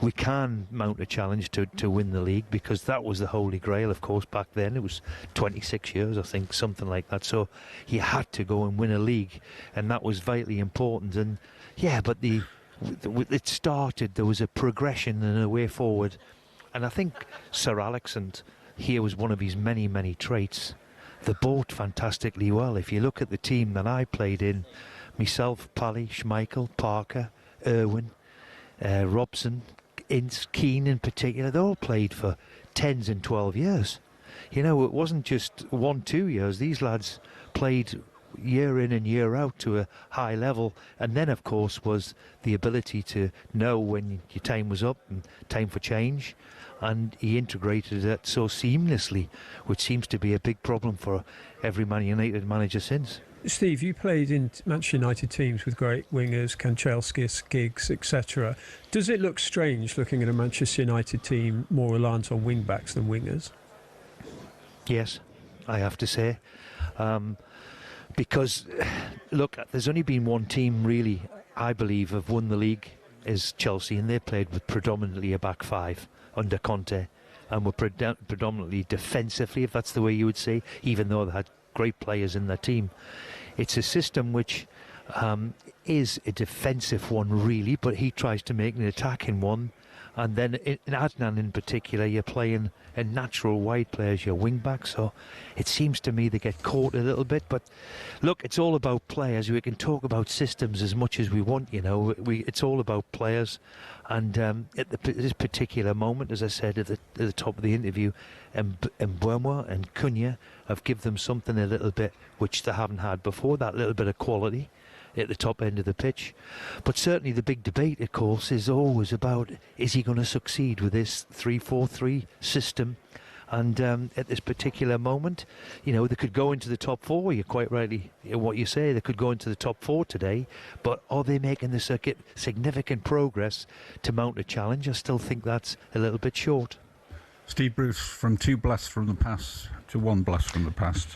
we can mount a challenge to win the league, because that was the holy grail, of course. Back then it was 26 years, I think, something like that, so you had to go and win a league, and that was vitally important. And yeah, but it started, there was a progression and a way forward, and I think Sir Alex, and here was one of his many traits, they bought fantastically well. If you look at the team that I played in, myself, Pally, Schmeichel, Parker, Irwin, Robson, Ince, Keane in particular, they all played for 10s and 12 years. It wasn't just 1-2 years. These lads played year in and year out to a high level, and then of course was the ability to know when your time was up and time for change, and he integrated that so seamlessly, which seems to be a big problem for every Man United manager since. Steve, you played in Manchester United teams with great wingers, Kanchelskis, Giggs, etc. Does it look strange looking at a Manchester United team more reliant on wing-backs than wingers? Yes, I have to say. Because, look, there's only been one team really, I believe, have won the league, is Chelsea, and they played with predominantly a back 5 under Conte, and were predominantly defensively, if that's the way you would say, even though they had great players in their team. It's a system which is a defensive one, really, but he tries to make an attacking one. And then in Adnan in particular, you're playing a natural wide player as your wing back, so it seems to me they get caught a little bit. But look, it's all about players. We can talk about systems as much as we want, it's all about players. And at this particular moment, as I said at the top of the interview, Mbeumo and Cunha have given them something a little bit which they haven't had before, that little bit of quality at the top end of the pitch. But certainly the big debate, of course, is always about, is he going to succeed with this 3-4-3 system? And at this particular moment, they could go into the top 4. You're quite rightly what you say, they could go into the top 4 today, but are they making the circuit significant progress to mount a challenge? I still think that's a little bit short. Steve Bruce, from 2 blasts from the past to 1 blast from the past.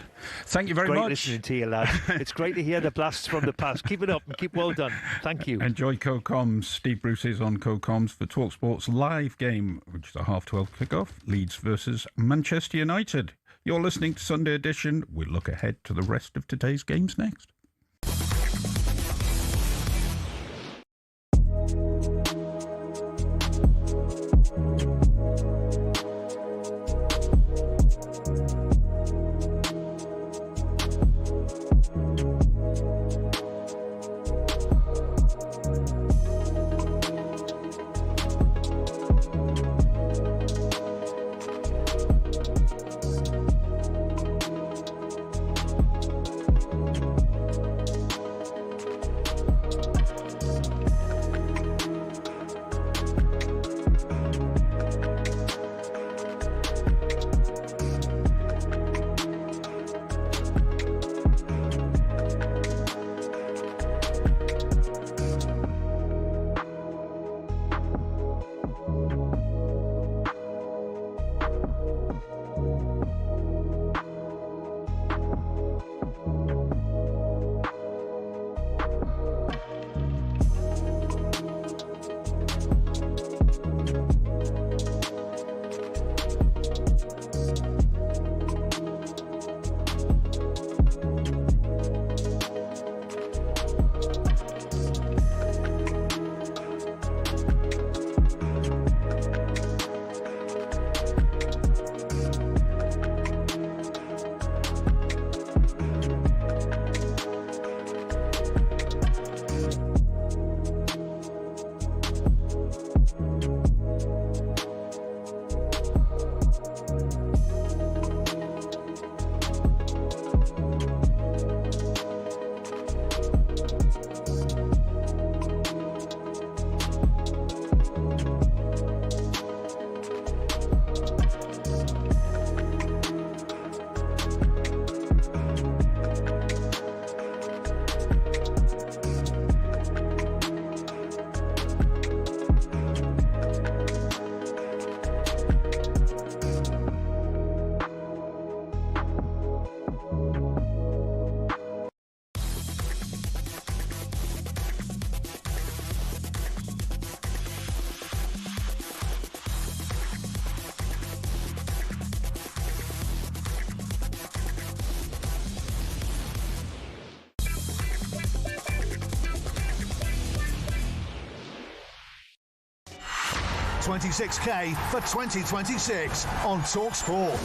Thank you very much. Great listening to you, lad. It's great to hear the blasts from the past. Keep it up and keep well done. Thank you. Enjoy Co-Coms. Steve Bruce is on Co-Coms for talkSPORT's live game, which is a 12:30 kickoff, Leeds versus Manchester United. You're listening to Sunday Edition. We'll look ahead to the rest of today's games next. $26K for 2026 on talkSPORT.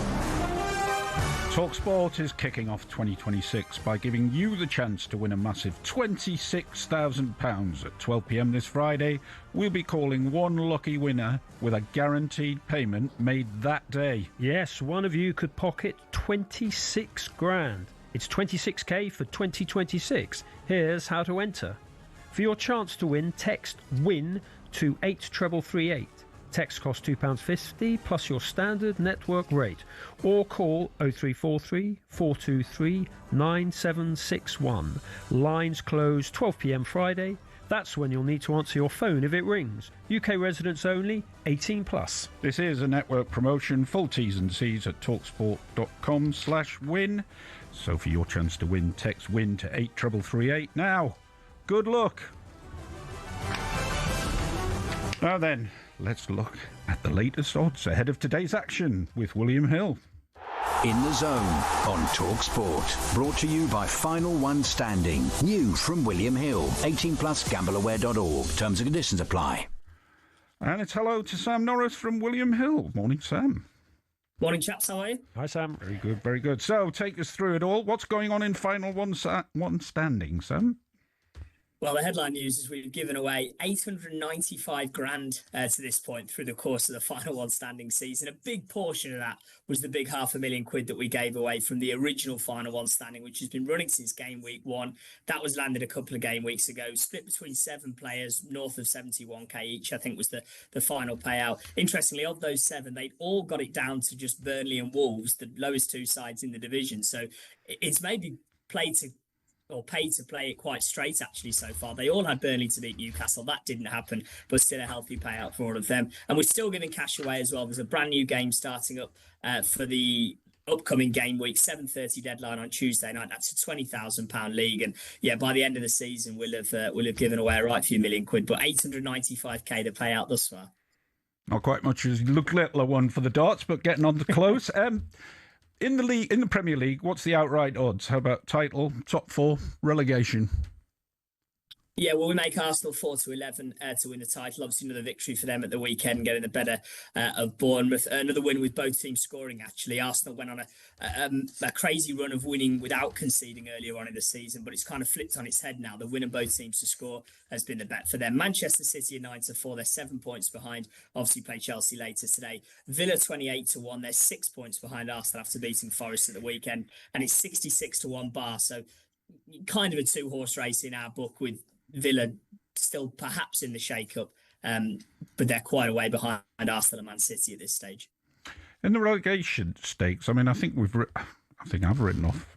talkSPORT is kicking off 2026 by giving you the chance to win a massive £26,000 at 12 p.m. this Friday. We'll be calling one lucky winner with a guaranteed payment made that day. Yes, one of you could pocket 26 grand. It's 26k for 2026. Here's how to enter. For your chance to win, text WIN to 83338. Text costs £2.50 plus your standard network rate. Or call 0343 423 9761. Lines close 12 p.m. Friday. That's when you'll need to answer your phone if it rings. UK residents only, 18 plus. This is a network promotion. Full T's and C's at talksport.com/win. So for your chance to win, text WIN to 83338 now. Good luck. Now then, let's look at the latest odds ahead of today's action with William Hill. In the Zone on talkSPORT. Brought to you by Final One Standing. New from William Hill. 18 plus gambleaware.org. Terms and conditions apply. And it's hello to Sam Norris from William Hill. Morning, Sam. Morning, chaps. How are you? Hi, Sam. Very good, very good. So, take us through it all. What's going on in Final One Standing, Sam? Well, the headline news is we've given away 895 grand to this point through the course of the Final One Standing season. A big portion of that was the big £500,000 that we gave away from the original Final One Standing, which has been running since game week 1. That was landed a couple of game weeks ago, split between 7 players, north of 71k each, I think was the final payout. Interestingly, of those 7, they'd all got it down to just Burnley and Wolves, the lowest 2 sides in the division. So it's maybe paid to play it quite straight, actually, so far. They all had Burnley to beat Newcastle. That didn't happen, but still a healthy payout for all of them. And we're still giving cash away as well. There's a brand new game starting up for the upcoming game week, 7:30 deadline on Tuesday night. That's a £20,000 league, and yeah, by the end of the season we'll have given away a right few £1,000,000, but 895k the payout thus far. Not quite much as Luke Littler one for the darts, but getting on the close. In the league, in the Premier League, what's the outright odds? How about title, top 4, relegation? Yeah, well, we make Arsenal 4-11 to win the title. Obviously, another victory for them at the weekend, getting the better of Bournemouth. Another win with both teams scoring, actually. Arsenal went on a crazy run of winning without conceding earlier on in the season, but it's kind of flipped on its head now. The win of both teams to score has been the bet for them. Manchester City are 9-4. They're 7 points behind. Obviously, play Chelsea later today. Villa 28-1. They're 6 points behind Arsenal after beating Forest at the weekend. And it's 66-1 bar. So kind of a 2-horse race in our book, with Villa still perhaps in the shake-up, but they're quite a way behind Arsenal and Man City at this stage. In the relegation stakes, I mean, I think I've written off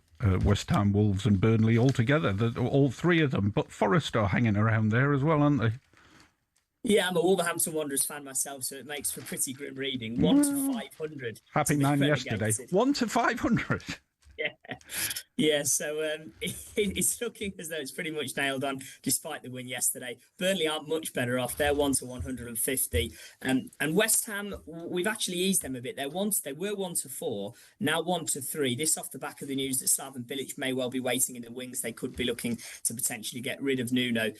West Ham, Wolves and Burnley altogether, all 3 of them, but Forest are hanging around there as well, aren't they? Yeah, I'm a Wolverhampton Wanderers fan myself, so it makes for pretty grim reading. 1-500. Happy man yesterday. 1-500. Yeah. So it's looking as though it's pretty much nailed on, despite the win yesterday. Burnley aren't much better off. They're 1-150, and West Ham, we've actually eased them a bit. They were 1-4, now 1-3. This off the back of the news that Slaven Bilic may well be waiting in the wings. They could be looking to potentially get rid of Nuno.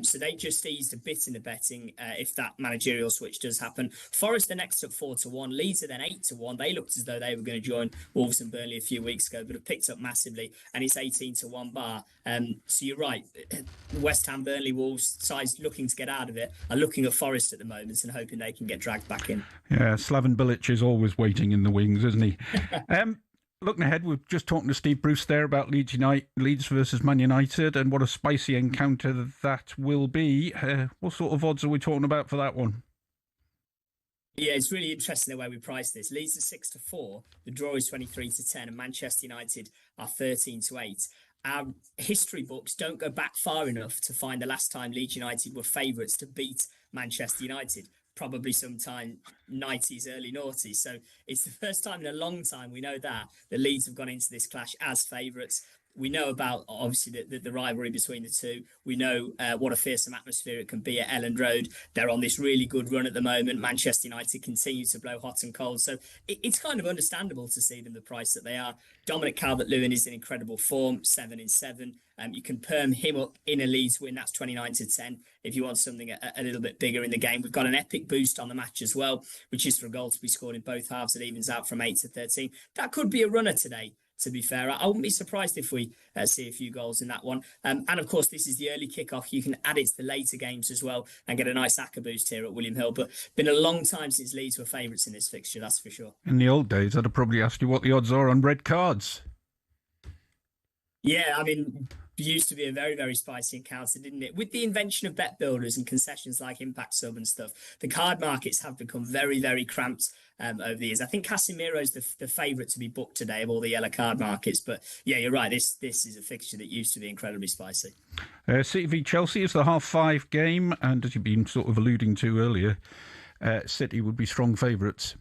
So they just eased a bit in the betting if that managerial switch does happen. Forest are next at 4-1. Leeds are then 8-1. They looked as though they were going to join Wolves and Burnley a few weeks ago, but have picked up massively, and it's 18-1 bar. So you're right. West Ham, Burnley, Wolves sides looking to get out of it are looking at Forest at the moment and hoping they can get dragged back in. Yeah, Slaven Bilic is always waiting in the wings, isn't he? Looking ahead, we're just talking to Steve Bruce there about Leeds versus Man United, and what a spicy encounter that will be. What sort of odds are we talking about for that one? Yeah, it's really interesting the way we price this. Leeds are 6-4, the draw is 23-10, and Manchester United are 13-8. Our history books don't go back far enough to find the last time Leeds United were favourites to beat Manchester United. probably sometime 90s, early noughties. So it's the first time in a long time we know that the Leeds have gone into this clash as favourites. We know about, obviously, the rivalry between the two. We know what a fearsome atmosphere it can be at Elland Road. They're on this really good run at the moment. Manchester United continue to blow hot and cold. So it's kind of understandable to see them the price that they are. Dominic Calvert-Lewin is in incredible form, 7 in 7. You can perm him up in a Leeds win. That's 29 to 10. If you want something a little bit bigger in the game, we've got an epic boost on the match as well, which is for a goal to be scored in both halves. It evens out from 8 to 13. That could be a runner today. To be fair, I wouldn't be surprised if we see a few goals in that one. And of course, this is the early kickoff. You can add it to the later games as well and get a nice ACCA boost here at William Hill. But been a long time since Leeds were favourites in this fixture, that's for sure. In the old days, I'd have probably asked you what the odds are on red cards. Yeah, I mean, it used to be a very, very spicy encounter, didn't it? With the invention of bet builders and concessions like Impact Sub and stuff, the card markets have become very, very cramped over the years. I think Casemiro's the favourite to be booked today of all the yellow card markets. But yeah, you're right. This is a fixture that used to be incredibly spicy. City v Chelsea is the 5:30 game, and as you've been sort of alluding to earlier, City would be strong favourites.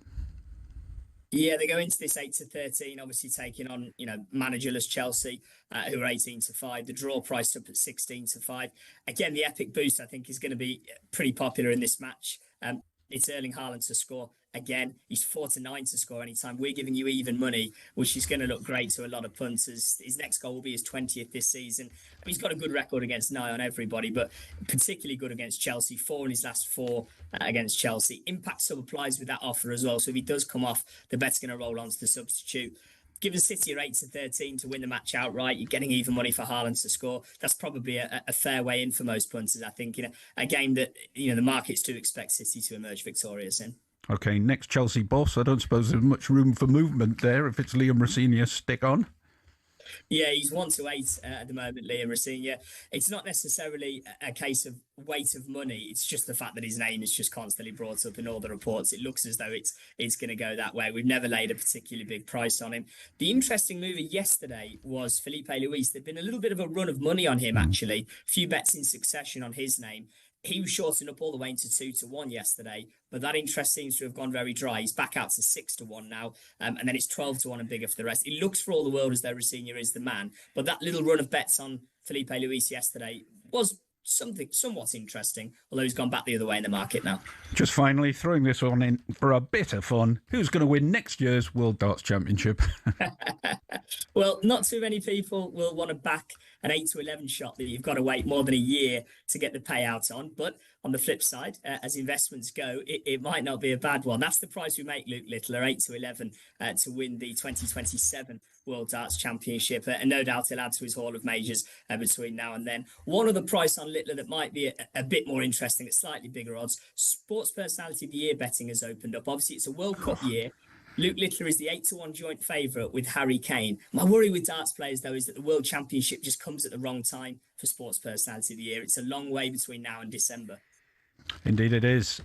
Yeah, they go into this 8 to 13, obviously taking on, managerless Chelsea, who are 18 to 5. The draw priced up at 16 to 5. Again, the epic boost, I think, is going to be pretty popular in this match. It's Erling Haaland to score. Again, he's 4 to 9 to score anytime. We're giving you even money, which is going to look great to a lot of punters. His next goal will be his 20th this season. I mean, he's got a good record against nigh on everybody, but particularly good against Chelsea. 4 in his last 4 against Chelsea. Impact sub applies with that offer as well. So if he does come off, the bet's going to roll on to the substitute. Given City are 8 to 13 to win the match outright, you're getting even money for Haaland to score. That's probably a fair way in for most punters, I think. A game that the markets do expect City to emerge victorious in. OK, next Chelsea boss. I don't suppose there's much room for movement there if it's Liam Rosenior stick on. Yeah, he's 1 to 8 at the moment, Liam Rosenior. It's not necessarily a case of weight of money. It's just the fact that his name is just constantly brought up in all the reports. It looks as though it's going to go that way. We've never laid a particularly big price on him. The interesting mover yesterday was Felipe Luis. There'd been a little bit of a run of money on him, actually. A few bets in succession on his name. He was shorting up all the way into 2 to 1 yesterday, but that interest seems to have gone very dry. He's back out to 6 to 1 now, and then it's 12 to 1 and bigger for the rest. It looks for all the world as though Rosenior is the man, but that little run of bets on Felipe Luis yesterday was somewhat interesting, although he's gone back the other way in the market now. Just finally, throwing this one in for a bit of fun, who's going to win next year's World Darts Championship? Well, not too many people will want to back an 8 to 11 shot that you've got to wait more than a year to get the payout on. But on the flip side, as investments go, it might not be a bad one. That's the price we make, Luke Littler, 8 to 11 to win the 2027 World Darts Championship. And no doubt he'll add to his haul of majors between now and then. One other price on Littler that might be a bit more interesting at slightly bigger odds. Sports Personality of the Year betting has opened up. Obviously, it's a World Cup year. Luke Littler is the 8 to 1 joint favourite with Harry Kane. My worry with darts players, though, is that the World Championship just comes at the wrong time for Sports Personality of the Year. It's a long way between now and December. Indeed it is.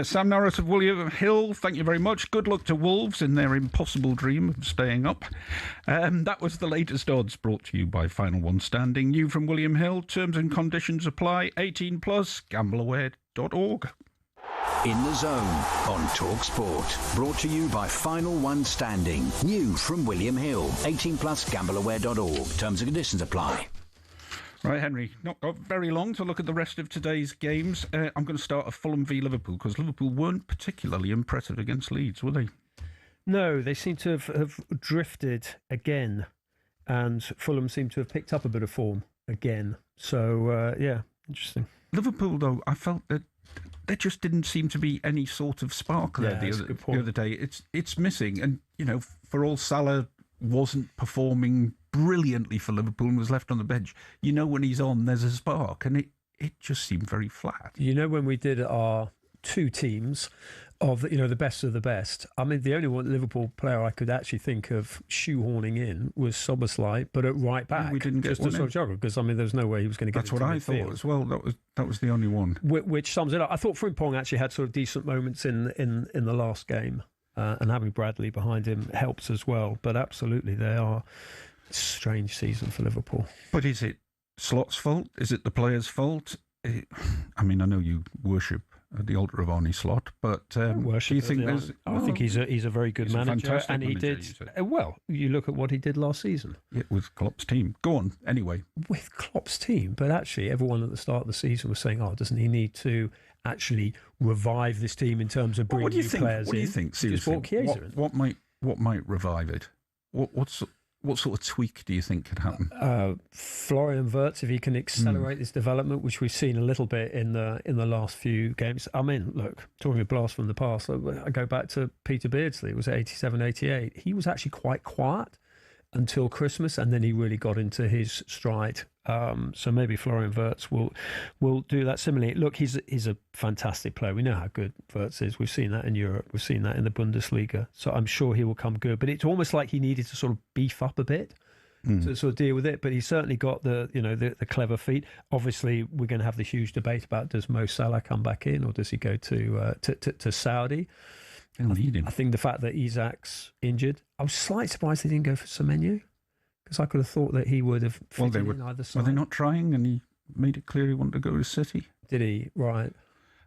Sam Norris of William Hill, thank you very much. Good luck to Wolves in their impossible dream of staying up. That was the latest odds brought to you by Final One Standing. New from William Hill. Terms and conditions apply. 18 plus. Gambleaware.org. In the Zone on talkSPORT. Brought to you by Final One Standing. New from William Hill. 18 plus. Gambleaware.org. Terms and conditions apply. Right, Henry, not got very long to look at the rest of today's games. I'm going to start at Fulham v Liverpool because Liverpool weren't particularly impressive against Leeds, were they? No, they seem to have drifted again, and Fulham seem to have picked up a bit of form again. So, yeah, interesting. Liverpool, though, I felt that there just didn't seem to be any sort of spark there the other day. It's missing, and, for all Salah wasn't performing brilliantly for Liverpool and was left on the bench, when he's on, there's a spark, and it just seemed very flat. When we did our 2 teams of the best of the best, I mean, the only one Liverpool player I could actually think of shoehorning in was Szoboszlai, but at right back, we didn't get just to struggle because there's no way he was going to get. That's what I thought as well. That was the only one which sums it up. I thought Frimpong actually had sort of decent moments in the last game, and having Bradley behind him helps as well. But absolutely, they are. Strange season for Liverpool. But is it Slot's fault? Is it the players' fault? I know you worship at the altar of Arnie Slot, but do you think there's... I think he's a very good manager, and he manager, did well. You look at what he did last season. Yeah, with Klopp's team. Go on, anyway. With Klopp's team, but actually everyone at the start of the season was saying, doesn't he need to actually revive this team in terms of bringing new players in? What do you think, seriously? What might revive it? What sort of tweak do you think could happen? Florian Wirtz, if he can accelerate this development, which we've seen a little bit in the last few games. I mean, look, talking of blast from the past, I go back to Peter Beardsley. It was 87, 88. He was actually quite quiet until Christmas, and then he really got into his stride. So maybe Florian Wirtz will do that similarly. Look, he's a fantastic player. We know how good Wirtz is. We've seen that in Europe. We've seen that in the Bundesliga. So I'm sure he will come good. But it's almost like he needed to sort of beef up a bit to sort of deal with it. But he's certainly got the clever feet. Obviously, we're going to have the huge debate about, does Mo Salah come back in, or does he go to Saudi? I think the fact that Isak's injured, I was slightly surprised they didn't go for Semenyo, because I could have thought that he would have fit in either side. Were they not trying, and he made it clear he wanted to go to City? Did he? Right.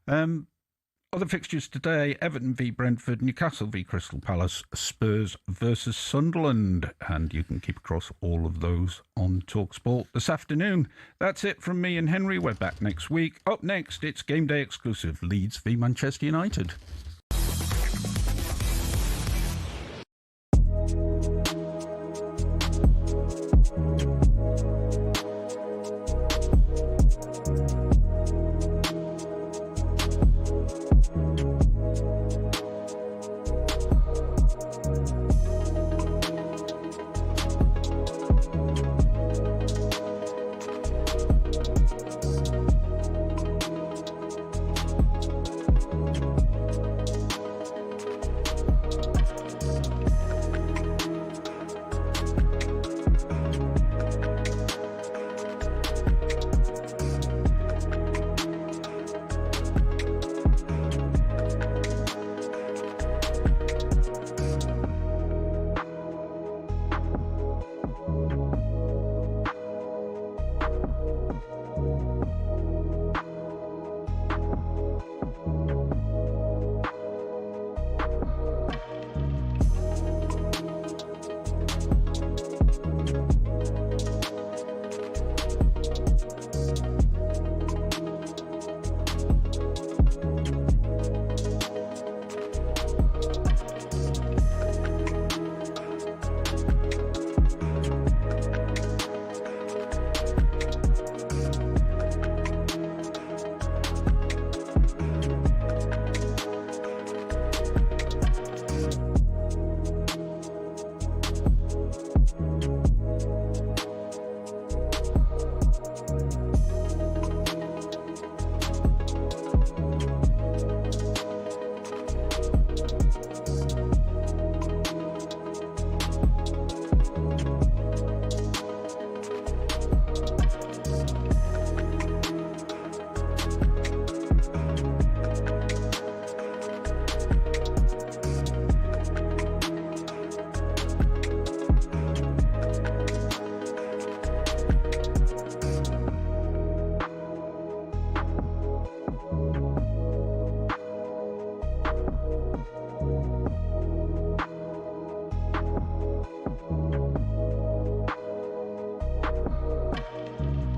Other fixtures today: Everton v Brentford, Newcastle v Crystal Palace, Spurs versus Sunderland. And you can keep across all of those on talkSPORT this afternoon. That's it from me and Henry. We're back next week. Up next, it's game day exclusive, Leeds v Manchester United.